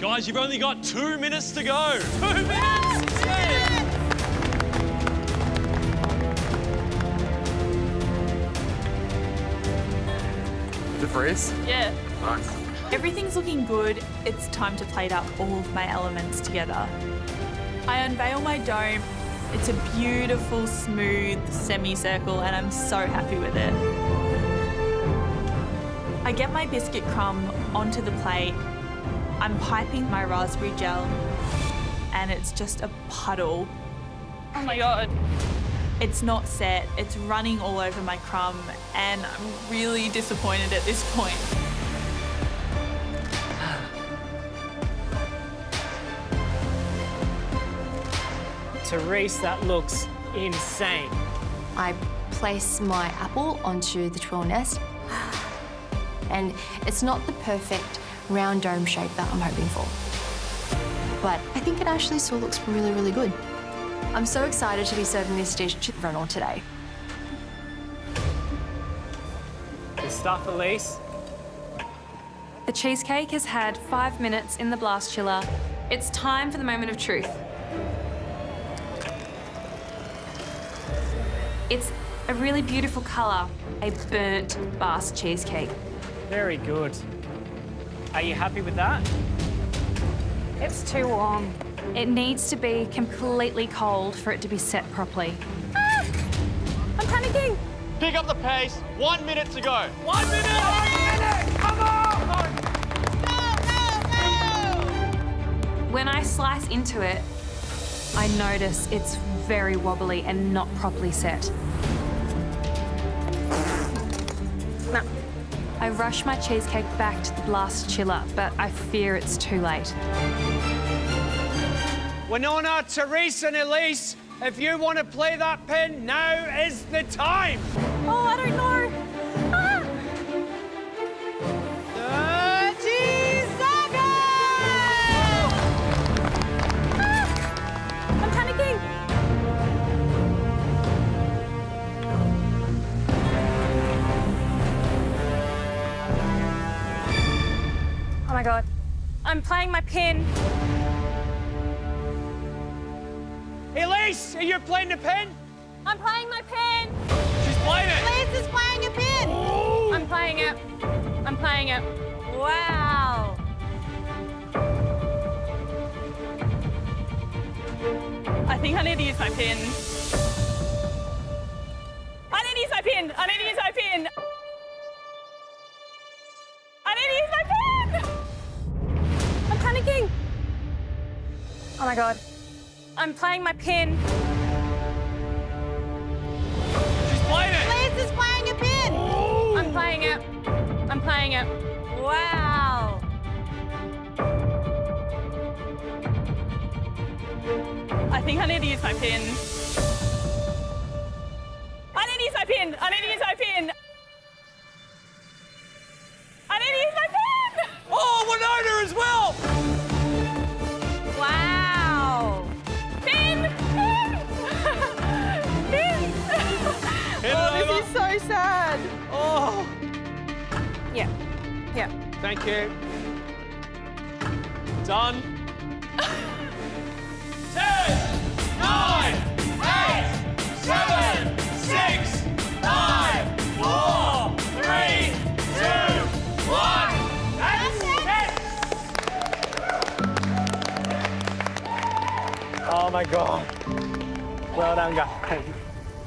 Guys, you've only got 2 minutes to go. 2 minutes! Did it freeze? Yeah. Nice. Everything's looking good. It's time to plate up all of my elements together. I unveil my dome. It's a beautiful, smooth semicircle, and I'm so happy with it. I get my biscuit crumb onto the plate. I'm piping my raspberry gel. and it's just a puddle. Oh my God. It's not set, it's running all over my crumb, and I'm really disappointed at this point. Therese, that looks insane. I place my apple onto the twirl nest, and it's not the perfect round dome shape that I'm hoping for. But I think it actually still looks really, really good. I'm so excited to be serving this dish to Reynolds today. Good stuff, Elise. The cheesecake has had 5 minutes in the blast chiller. It's time for the moment of truth. It's a really beautiful colour, a burnt Basque cheesecake. Very good. Are you happy with that? It's too warm. It needs to be completely cold for it to be set properly. Ah! I'm panicking. Pick up the pace. 1 minute to go. 1 minute! 1 minute! Come on! When I slice into it, I notice it's very wobbly and not properly set. No. I rush my cheesecake back to the blast chiller, but I fear it's too late. Winona, Therese and Elise, if you want to play that pin, now is the time. Oh, I don't know. Ah! 30 seconds! Ah! I'm panicking. Oh my God. I'm playing my pin. Elise, are you playing the pin? I'm playing my pin. She's playing it. Elise is playing a pin. Ooh. I'm playing it. I'm playing it. Wow. I think I need to use my pin. I need to use my pin. I need to use my pin. I need to use my pin. I'm panicking. Oh my God. I'm playing my pin. She's playing it. Elise is playing a pin. Ooh. I'm playing it. I'm playing it. Wow. I think I need to use my pin. I need to use my pin. I need to use my pin. I need to use my pin. Oh, Winona as well. Wow. Pin. Pin. Pin. Oh, this is so sad. Oh. Yeah. Yeah. Thank you. Done. 10, 9, 8, 7, 6, 5, 4, 3, 2, 1. That's it. Oh my God. Well done, guys.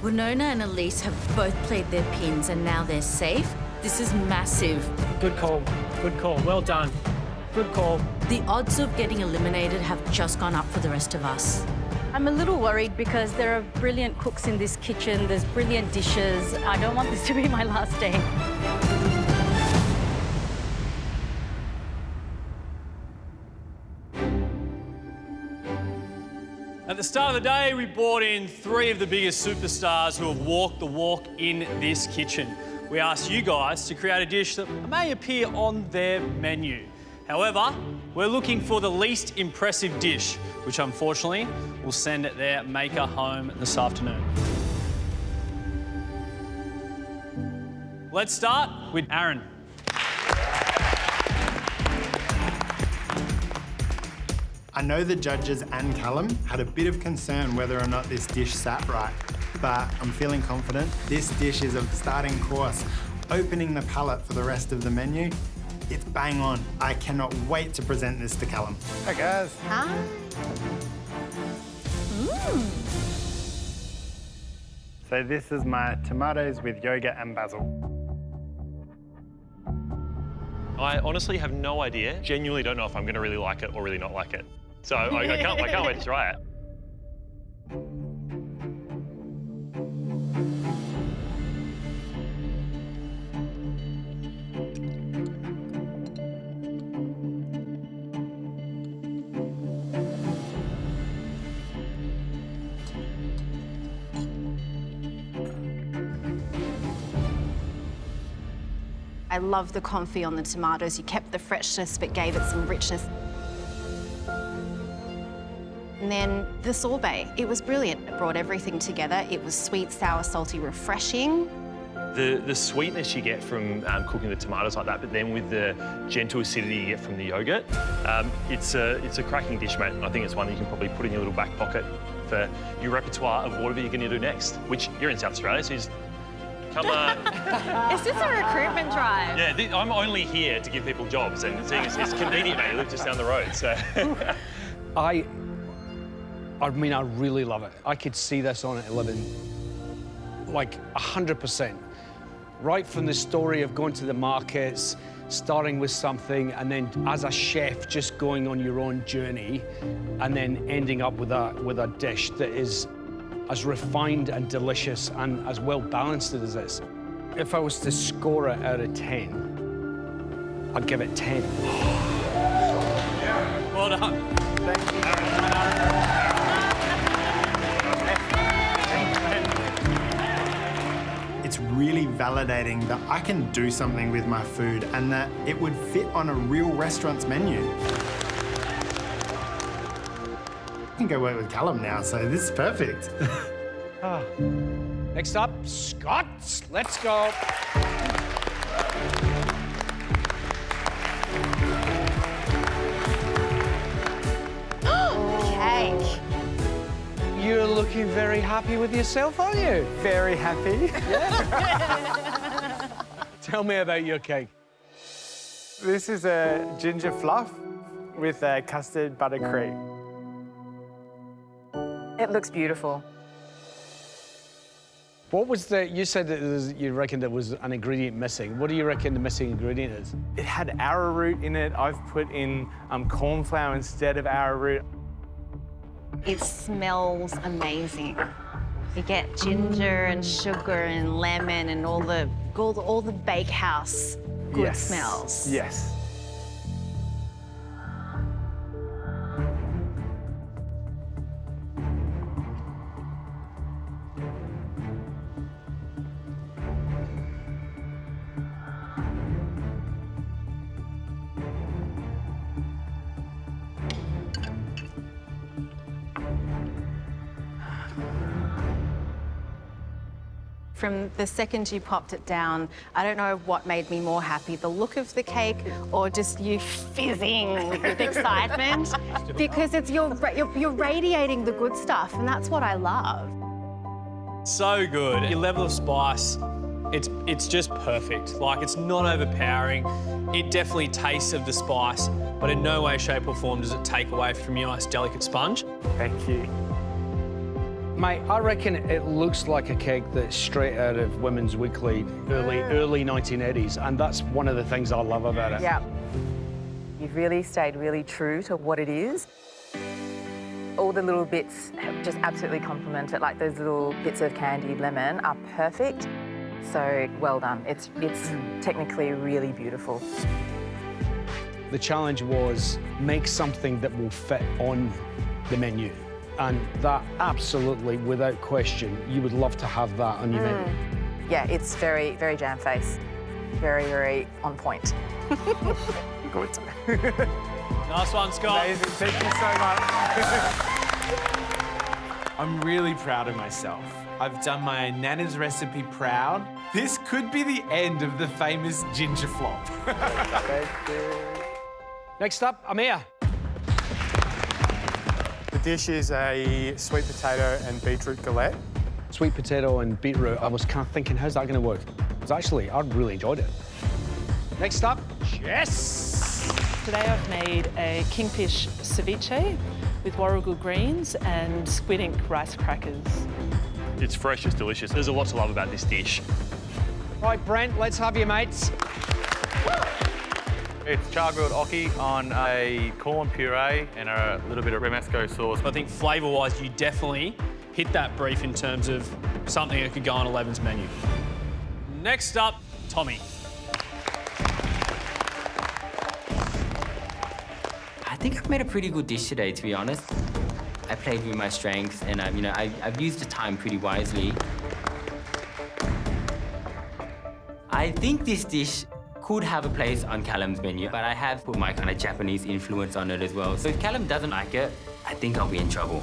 Winona and Elise have both played their pins and now they're safe. This is massive. Good call. Good call. Well done. Good call. The odds of getting eliminated have just gone up for the rest of us. I'm a little worried because there are brilliant cooks in this kitchen. There's brilliant dishes. I don't want this to be my last day. At the start of the day, we brought in 3 of the biggest superstars who have walked the walk in this kitchen. We asked you guys to create a dish that may appear on their menu. However, we're looking for the least impressive dish, which unfortunately will send their maker home this afternoon. Let's start with Aaron. I know the judges and Callum had a bit of concern whether or not this dish sat right, but I'm feeling confident. This dish is a starting course, opening the palate for the rest of the menu. It's bang on. I cannot wait to present this to Callum. Hi, guys. Hi. So this is my tomatoes with yogurt and basil. I honestly have no idea. Genuinely don't know if I'm going to really like it or really not like it. So I can't wait to try it. I love the confit on the tomatoes. You kept the freshness but gave it some richness. And then the sorbet, it was brilliant. It brought everything together. It was sweet, sour, salty, refreshing. The sweetness you get from cooking the tomatoes like that, but then with the gentle acidity you get from the yogurt, it's a cracking dish, mate. I think it's one that you can probably put in your little back pocket for your repertoire of whatever you're going to do next, which you're in South Australia, so you just come It's just a recruitment drive. Yeah, I'm only here to give people jobs, and it's convenient, mate. You live just down the road, so. I mean, I really love it. I could see this on at 11, like 100%. Right from the story of going to the markets, starting with something, and then as a chef, just going on your own journey, and then ending up with a dish that is as refined and delicious and as well balanced as this. If I was to score it out of 10, I'd give it 10. Well done. Thank you. It's really validating that I can do something with my food and that it would fit on a real restaurant's menu. I can go work with Callum now, so this is perfect. Next up, Scott. Let's go. Cake. You're looking very happy with yourself, aren't you? Very happy. Yeah. Tell me about your cake. This is a ginger fluff with a custard buttercream. It looks beautiful. What was you said that you reckoned there was an ingredient missing. What do you reckon the missing ingredient is? It had arrowroot in it. I've put in corn flour instead of arrowroot. It smells amazing. You get ginger and sugar and lemon and all the bakehouse good smells. Yes. From the second you popped it down, I don't know what made me more happy, the look of the cake or just you fizzing with excitement, because you're radiating the good stuff, and that's what I love. So good. Your level of spice, it's just perfect. Like, it's not overpowering. It definitely tastes of the spice, but in no way, shape or form does it take away from your nice, delicate sponge. Thank you. Mate, I reckon it looks like a cake that's straight out of Women's Weekly, early 1980s, and that's one of the things I love about it. Yeah. You've really stayed really true to what it is. All the little bits just absolutely complement it. Like those little bits of candied lemon are perfect. So well done. It's technically really beautiful. The challenge was make something that will fit on the menu. And that absolutely, without question, you would love to have that on your menu. Yeah, it's very, very Jamface. Very, very on point. Good. Nice one, Scott. Amazing. Thank you so much. I'm really proud of myself. I've done my Nana's recipe proud. This could be the end of the famous ginger flop. Thank you. Next up, Amir. The dish is a sweet potato and beetroot galette. Sweet potato and beetroot. I was kind of thinking, how's that going to work? Because actually, I really enjoyed it. Next up, Jess. Today I've made a kingfish ceviche with warrigal greens and squid ink rice crackers. It's fresh, it's delicious. There's a lot to love about this dish. Right, Brent, let's have you, mates. It's char-grilled oki on a corn puree and a little bit of romesco sauce. I think flavour-wise, you definitely hit that brief in terms of something that could go on Eleven's menu. Next up, Tommy. I think I've made a pretty good dish today, to be honest. I played with my strengths, and I've used the time pretty wisely. I think this dish could have a place on Callum's menu, but I have put my kind of Japanese influence on it as well. So if Callum doesn't like it, I think I'll be in trouble.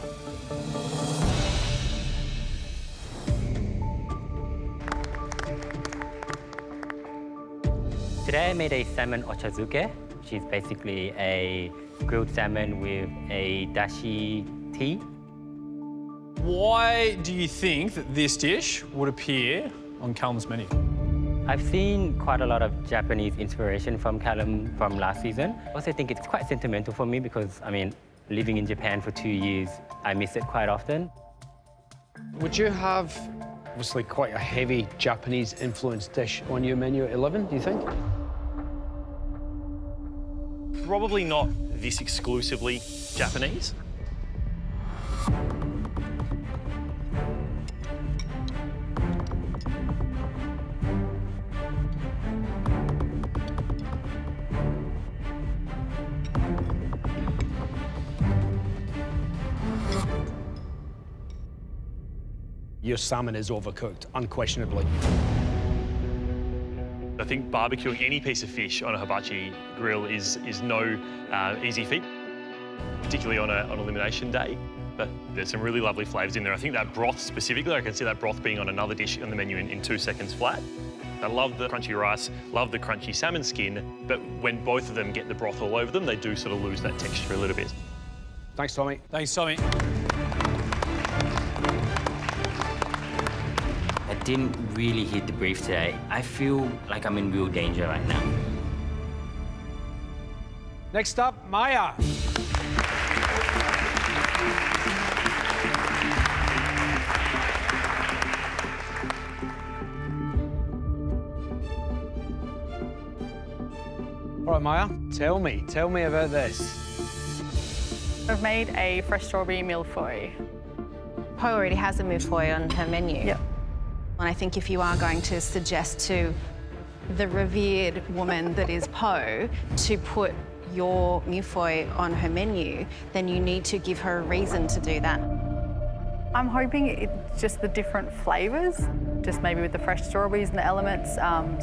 Today I made a salmon ochazuke, which is basically a grilled salmon with a dashi tea. Why do you think that this dish would appear on Callum's menu? I've seen quite a lot of Japanese inspiration from Callum from last season. I also think it's quite sentimental for me because, I mean, living in Japan for 2 years, I miss it quite often. Would you have, obviously, quite a heavy Japanese influenced dish on your menu at 11, do you think? Probably not this exclusively Japanese. Your salmon is overcooked, unquestionably. I think barbecuing any piece of fish on a hibachi grill is no easy feat, particularly on elimination day. But there's some really lovely flavours in there. I think that broth specifically, I can see that broth being on another dish on the menu in 2 seconds flat. I love the crunchy rice, love the crunchy salmon skin, but when both of them get the broth all over them, they do sort of lose that texture a little bit. Thanks, Tommy. Thanks, Tommy. I didn't really hit the brief today. I feel like I'm in real danger right now. Next up, Maya. All right, Maya, tell me about this. I've made a fresh strawberry millefeuille. Po already has a millefeuille on her menu. Yep. And I think if you are going to suggest to the revered woman that is Po to put your millefeuille on her menu, then you need to give her a reason to do that. I'm hoping it's just the different flavours, just maybe with the fresh strawberries and the elements.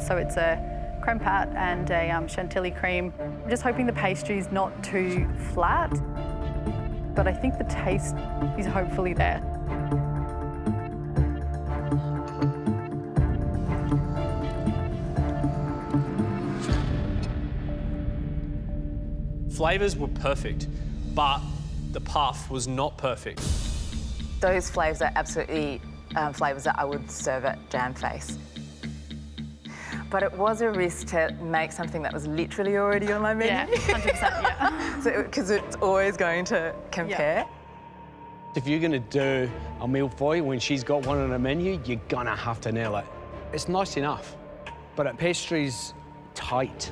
So it's a creme pat and a chantilly cream. I'm just hoping the pastry is not too flat, but I think the taste is hopefully there. Flavours were perfect, but the puff was not perfect. Those flavours are absolutely flavours that I would serve at Jamface. But it was a risk to make something that was literally already on my menu. Yeah, 100%, yeah. Because it's always going to compare. If you're going to do a millefeuille when she's got one on her menu, you're going to have to nail it. It's nice enough, but at Pastries, tight.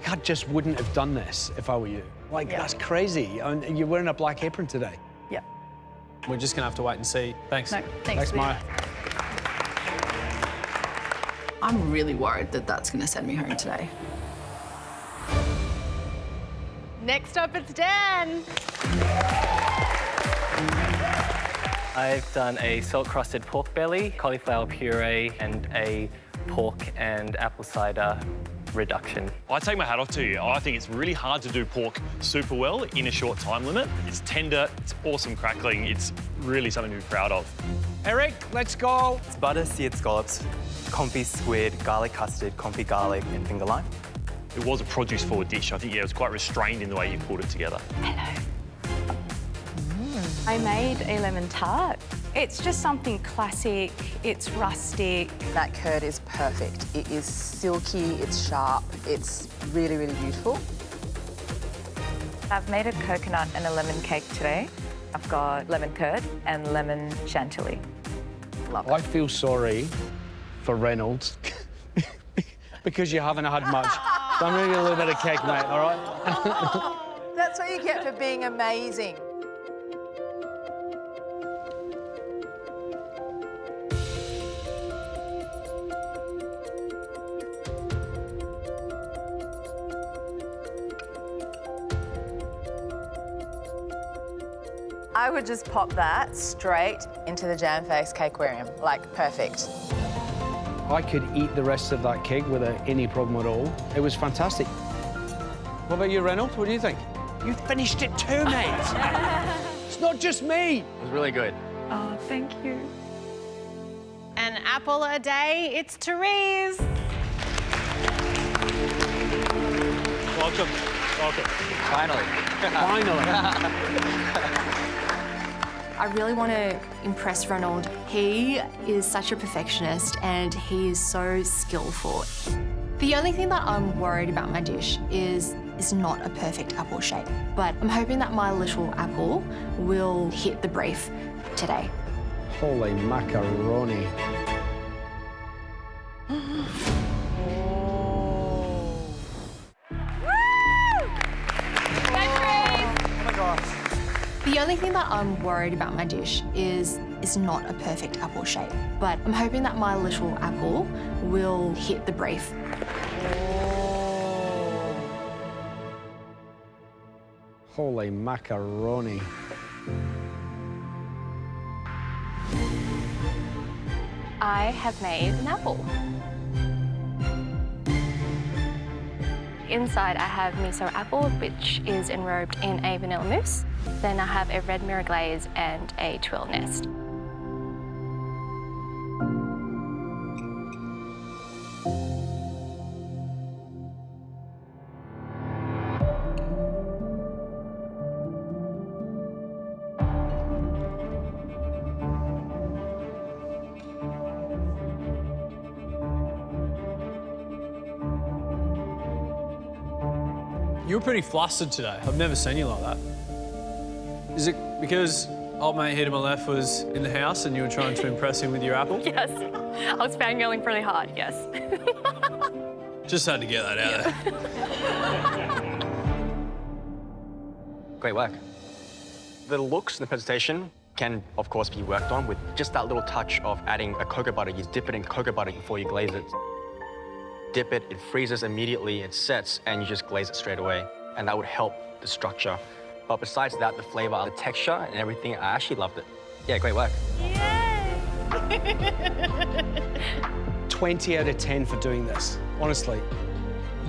I just wouldn't have done this if I were you. Like, that's crazy. And you're wearing a black apron today. Yeah. We're just going to have to wait and see. Thanks. No, thanks Maya. I'm really worried that that's going to send me home today. Next up, it's Dan. I've done a salt-crusted pork belly, cauliflower puree, and a pork and apple cider reduction. I take my hat off to you. I think it's really hard to do pork super well in a short time limit. It's tender, it's awesome crackling, it's really something to be proud of. Eric, let's go. It's butter seared scallops, confit squid, garlic custard, confit garlic, and finger lime. It was a produce-forward dish. I think, yeah, it was quite restrained in the way you pulled it together. I made a lemon tart. It's just something classic, it's rustic. That curd is perfect. It is silky, it's sharp, it's really, really beautiful. I've made a coconut and a lemon cake today. I've got lemon curd and lemon chantilly. Love it. I feel sorry for Reynolds because you haven't had much. So I'm gonna get a little bit of cake, mate, all right? That's what you get for being amazing. I would just pop that straight into the Jamface cake aquarium, like perfect. I could eat the rest of that cake without any problem at all. It was fantastic. What about you, Reynolds? What do you think? You finished it too, mate. It's not just me. It was really good. Oh, thank you. An apple a day, it's Therese. Welcome. Welcome. Finally. I really want to impress Reynolds. He is such a perfectionist and he is so skillful. The only thing that I'm worried about my dish is not a perfect apple shape, but I'm hoping that my little apple will hit the brief today. Holy macaroni. The only thing that I'm worried about my dish is not a perfect apple shape, but I'm hoping that my little apple will hit the brief. Holy macaroni. I have made an apple. Inside I have miso apple, which is enrobed in a vanilla mousse. Then I have a red mirror glaze and a twill nest. You were pretty flustered today. I've never seen you like that. Is it because old mate here to my left was in the house and you were trying to impress him with your apple? Yes, I was fangirling pretty hard, yes. Just had to get that out there. Great work. The looks and the presentation can, of course, be worked on with just that little touch of adding a cocoa butter. You dip it in cocoa butter before you glaze it. Dip it, it freezes immediately, it sets, and you just glaze it straight away. And that would help the structure. But besides that, the flavor, the texture, and everything, I actually loved it. Yeah, great work. Yay! 20 out of 10 for doing this, honestly.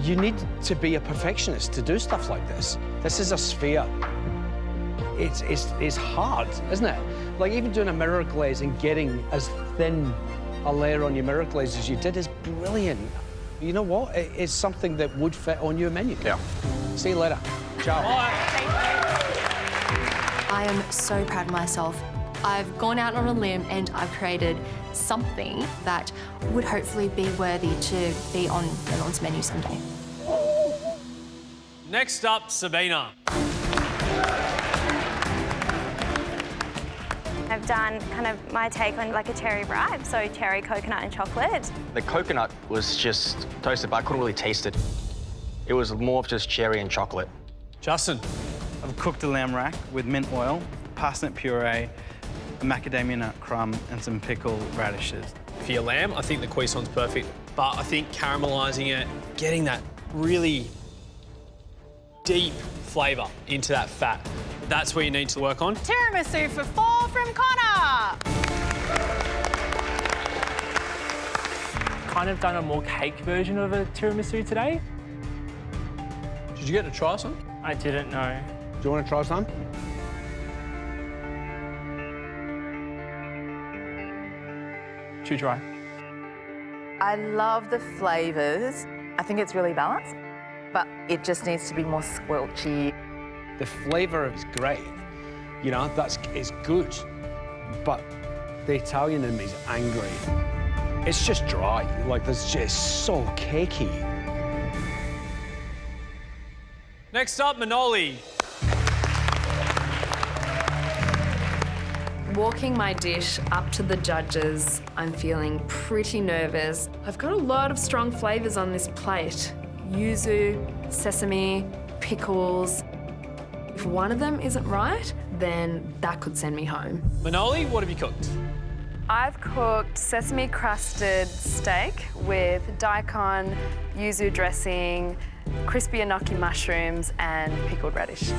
You need to be a perfectionist to do stuff like this. This is a sphere. It's hard, isn't it? Like even doing a mirror glaze and getting as thin a layer on your mirror glaze as you did is brilliant. You know what? It's something that would fit on your menu. Yeah. See you later. Ciao. I am so proud of myself. I've gone out on a limb and I've created something that would hopefully be worthy to be on Reynolds' menu someday. Next up, Sabina. I've done kind of my take on like a cherry ripe, so cherry, coconut and chocolate. The coconut was just toasted, but I couldn't really taste it. It was more of just cherry and chocolate. Justin. I've cooked a lamb rack with mint oil, parsnip puree, a macadamia nut crumb, and some pickled radishes. For your lamb, I think the cuison's perfect, but I think caramelising it, getting that really deep flavour into that fat, that's where you need to work on. Tiramisu for 4 from Connor. Kind of done a more cake version of a tiramisu today. Did you get to try some? I didn't know. Do you want to try some? Too dry. I love the flavours. I think it's really balanced, but it just needs to be more squelchy. The flavour is great. You know, it's good. But the Italian in me is angry. It's just dry. Like, it's just so cakey. Next up, Manoli. Walking my dish up to the judges, I'm feeling pretty nervous. I've got a lot of strong flavours on this plate. yuzu, sesame, pickles. If one of them isn't right, then that could send me home. Manoli, what have you cooked? I've cooked sesame crusted steak with daikon, yuzu dressing, crispy enoki mushrooms and pickled radish.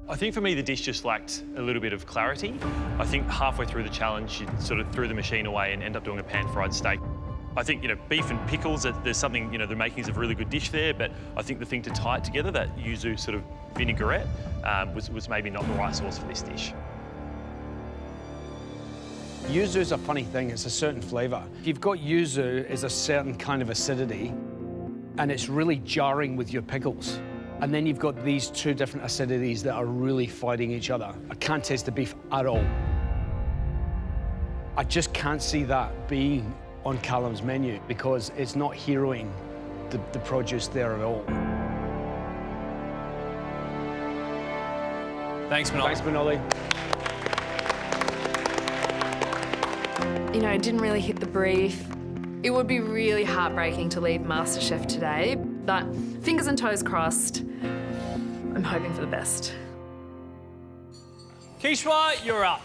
I think for me, the dish just lacked a little bit of clarity. I think halfway through the challenge, you sort of threw the machine away and end up doing a pan-fried steak. I think, beef and pickles, there's something, the makings of a really good dish there, but I think the thing to tie it together, that yuzu sort of vinaigrette, was maybe not the right sauce for this dish. Yuzu is a funny thing, it's a certain flavour. If you've got yuzu, it's a certain kind of acidity, and it's really jarring with your pickles. And then you've got these two different acidities that are really fighting each other. I can't taste the beef at all. I just can't see that being on Callum's menu because it's not heroing the produce there at all. Thanks, Manoli. Thanks, Manoli. It didn't really hit the brief. It would be really heartbreaking to leave MasterChef today, but fingers and toes crossed. I'm hoping for the best. Kishwa, you're up.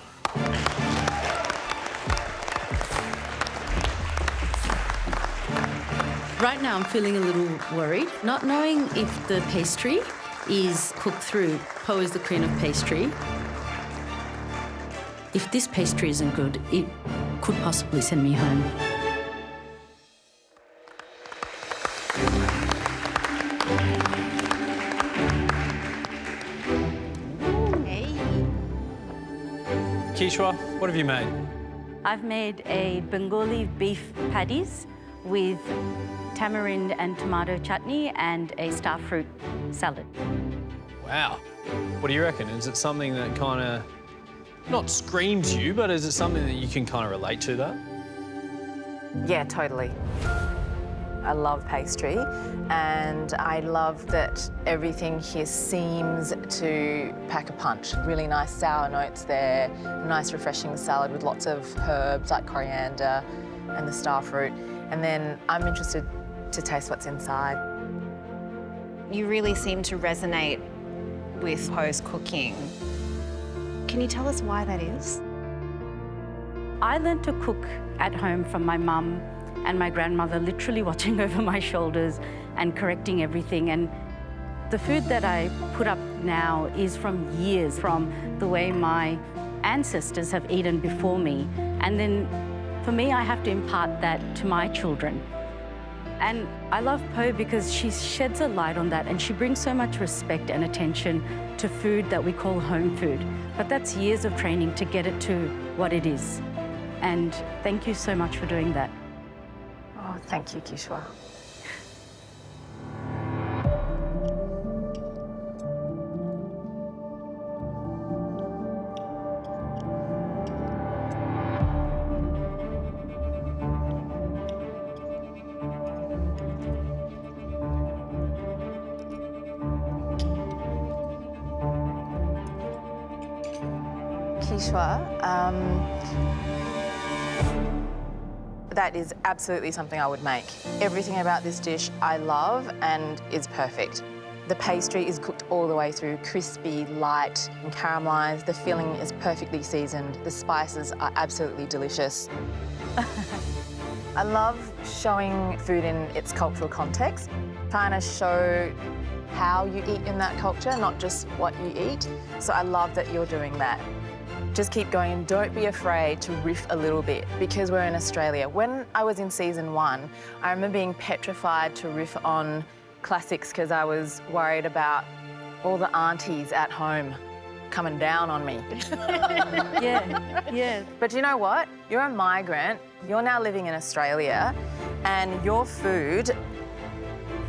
Right now I'm feeling a little worried, not knowing if the pastry is cooked through. Po is the queen of pastry. If this pastry isn't good, it could possibly send me home. Kishwa, what have you made? I've made a Bengali beef patties with tamarind and tomato chutney and a star fruit salad. Wow. What do you reckon? Is it something that kind of, not screams you, but is it something that you can kind of relate to, though? Yeah, totally. I love pastry, and I love that everything here seems to pack a punch. Really nice sour notes there, a nice refreshing salad with lots of herbs like coriander and the star fruit. And then I'm interested to taste what's inside. You really seem to resonate with Po's cooking. Can you tell us why that is? I learned to cook at home from my mum and my grandmother, literally watching over my shoulders and correcting everything. And the food that I put up now is from years, from the way my ancestors have eaten before me. And then for me, I have to impart that to my children. And I love Po because she sheds a light on that and she brings so much respect and attention to food that we call home food. But that's years of training to get it to what it is. And thank you so much for doing that. Oh, thank you, Kishwa. Kishwa, that is absolutely something I would make. Everything about this dish I love and is perfect. The pastry is cooked all the way through, crispy, light and caramelised. The filling is perfectly seasoned. The spices are absolutely delicious. I love showing food in its cultural context, trying to show how you eat in that culture, not just what you eat. So I love that you're doing that. Just keep going and don't be afraid to riff a little bit because we're in Australia. When I was in season 1, I remember being petrified to riff on classics because I was worried about all the aunties at home coming down on me. Yeah. But you know what? You're a migrant, you're now living in Australia, and your food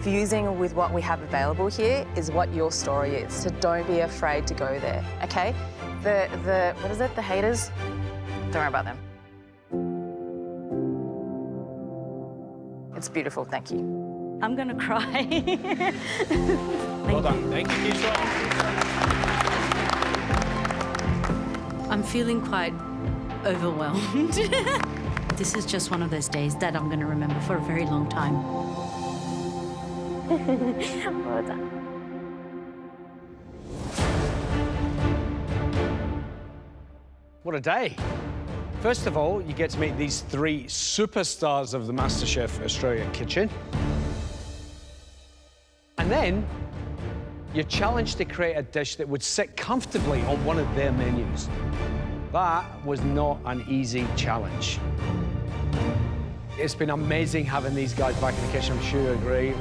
fusing with what we have available here is what your story is. So don't be afraid to go there, okay? What is it, the haters? Don't worry about them. It's beautiful, thank you. I'm gonna cry. Well done. Thank you, Keisha. I'm feeling quite overwhelmed. This is just one of those days that I'm going to remember for a very long time. Well done. What a day. First of all, you get to meet these three superstars of the MasterChef Australia kitchen. And then you're challenged to create a dish that would sit comfortably on one of their menus. That was not an easy challenge. It's been amazing having these guys back in the kitchen, I'm sure you agree.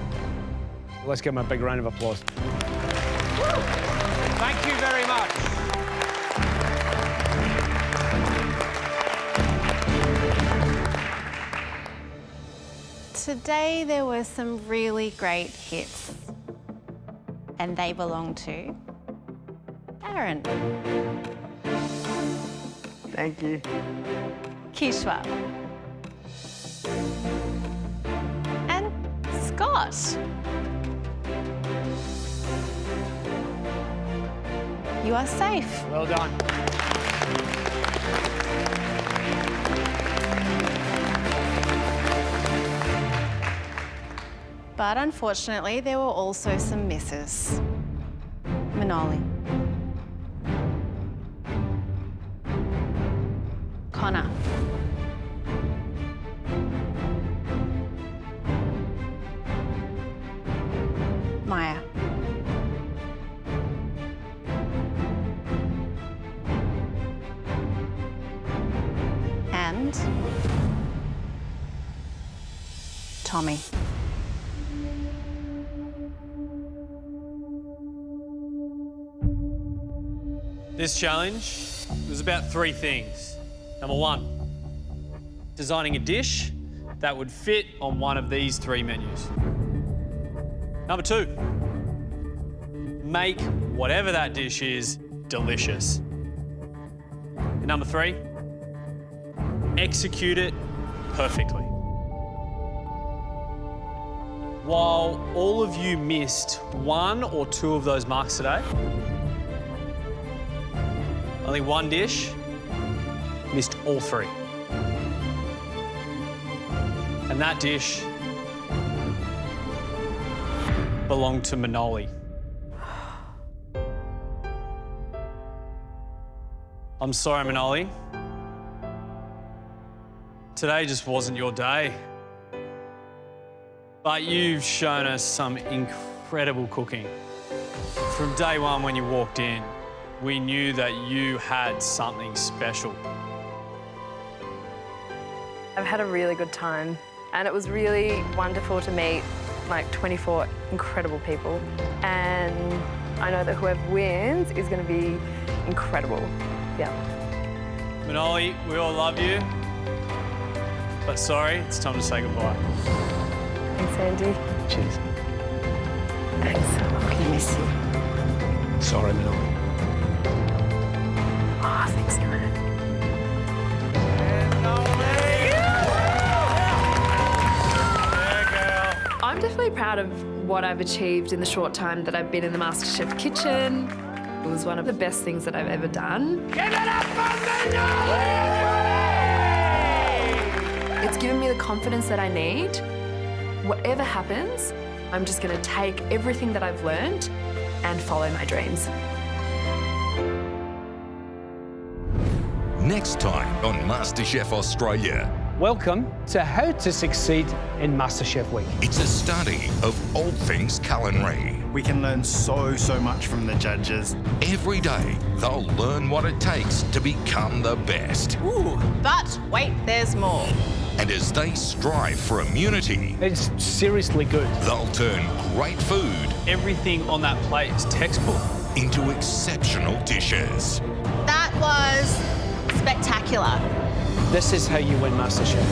Let's give them a big round of applause. Thank you very much. Today there were some really great hits, and they belong to Aaron. Thank you. Kishwa. And Scott. You are safe. Well done. But unfortunately, there were also some misses. Manoli. Connor. Maya. And Tommy. This challenge was about three things. Number one, designing a dish that would fit on one of these three menus. Number two, make whatever that dish is delicious. And number three, execute it perfectly. While all of you missed one or two of those marks today, only one dish missed all three. And that dish belonged to Manoli. I'm sorry, Manoli. Today just wasn't your day. But you've shown us some incredible cooking. From day one when you walked in, we knew that you had something special. I've had a really good time, and it was really wonderful to meet like 24 incredible people. And I know that whoever wins is going to be incredible. Yeah. Manoli, we all love you. But sorry, it's time to say goodbye. Thanks, Andy. Cheers. Thanks. I'm going to miss you. Sorry, Manoli. Oh, thanks, man. I'm definitely proud of what I've achieved in the short time that I've been in the MasterChef kitchen. It was one of the best things that I've ever done. Give it up for Manoli! It's given me the confidence that I need. Whatever happens, I'm just going to take everything that I've learned and follow my dreams. Next time on MasterChef Australia. Welcome to How to Succeed in MasterChef Week. It's a study of all things culinary. We can learn so much from the judges. Every day, they'll learn what it takes to become the best. Ooh, but wait, there's more. And as they strive for immunity, it's seriously good. They'll turn great food, everything on that plate is textbook, into exceptional dishes. That was spectacular. This is how you win MasterChef.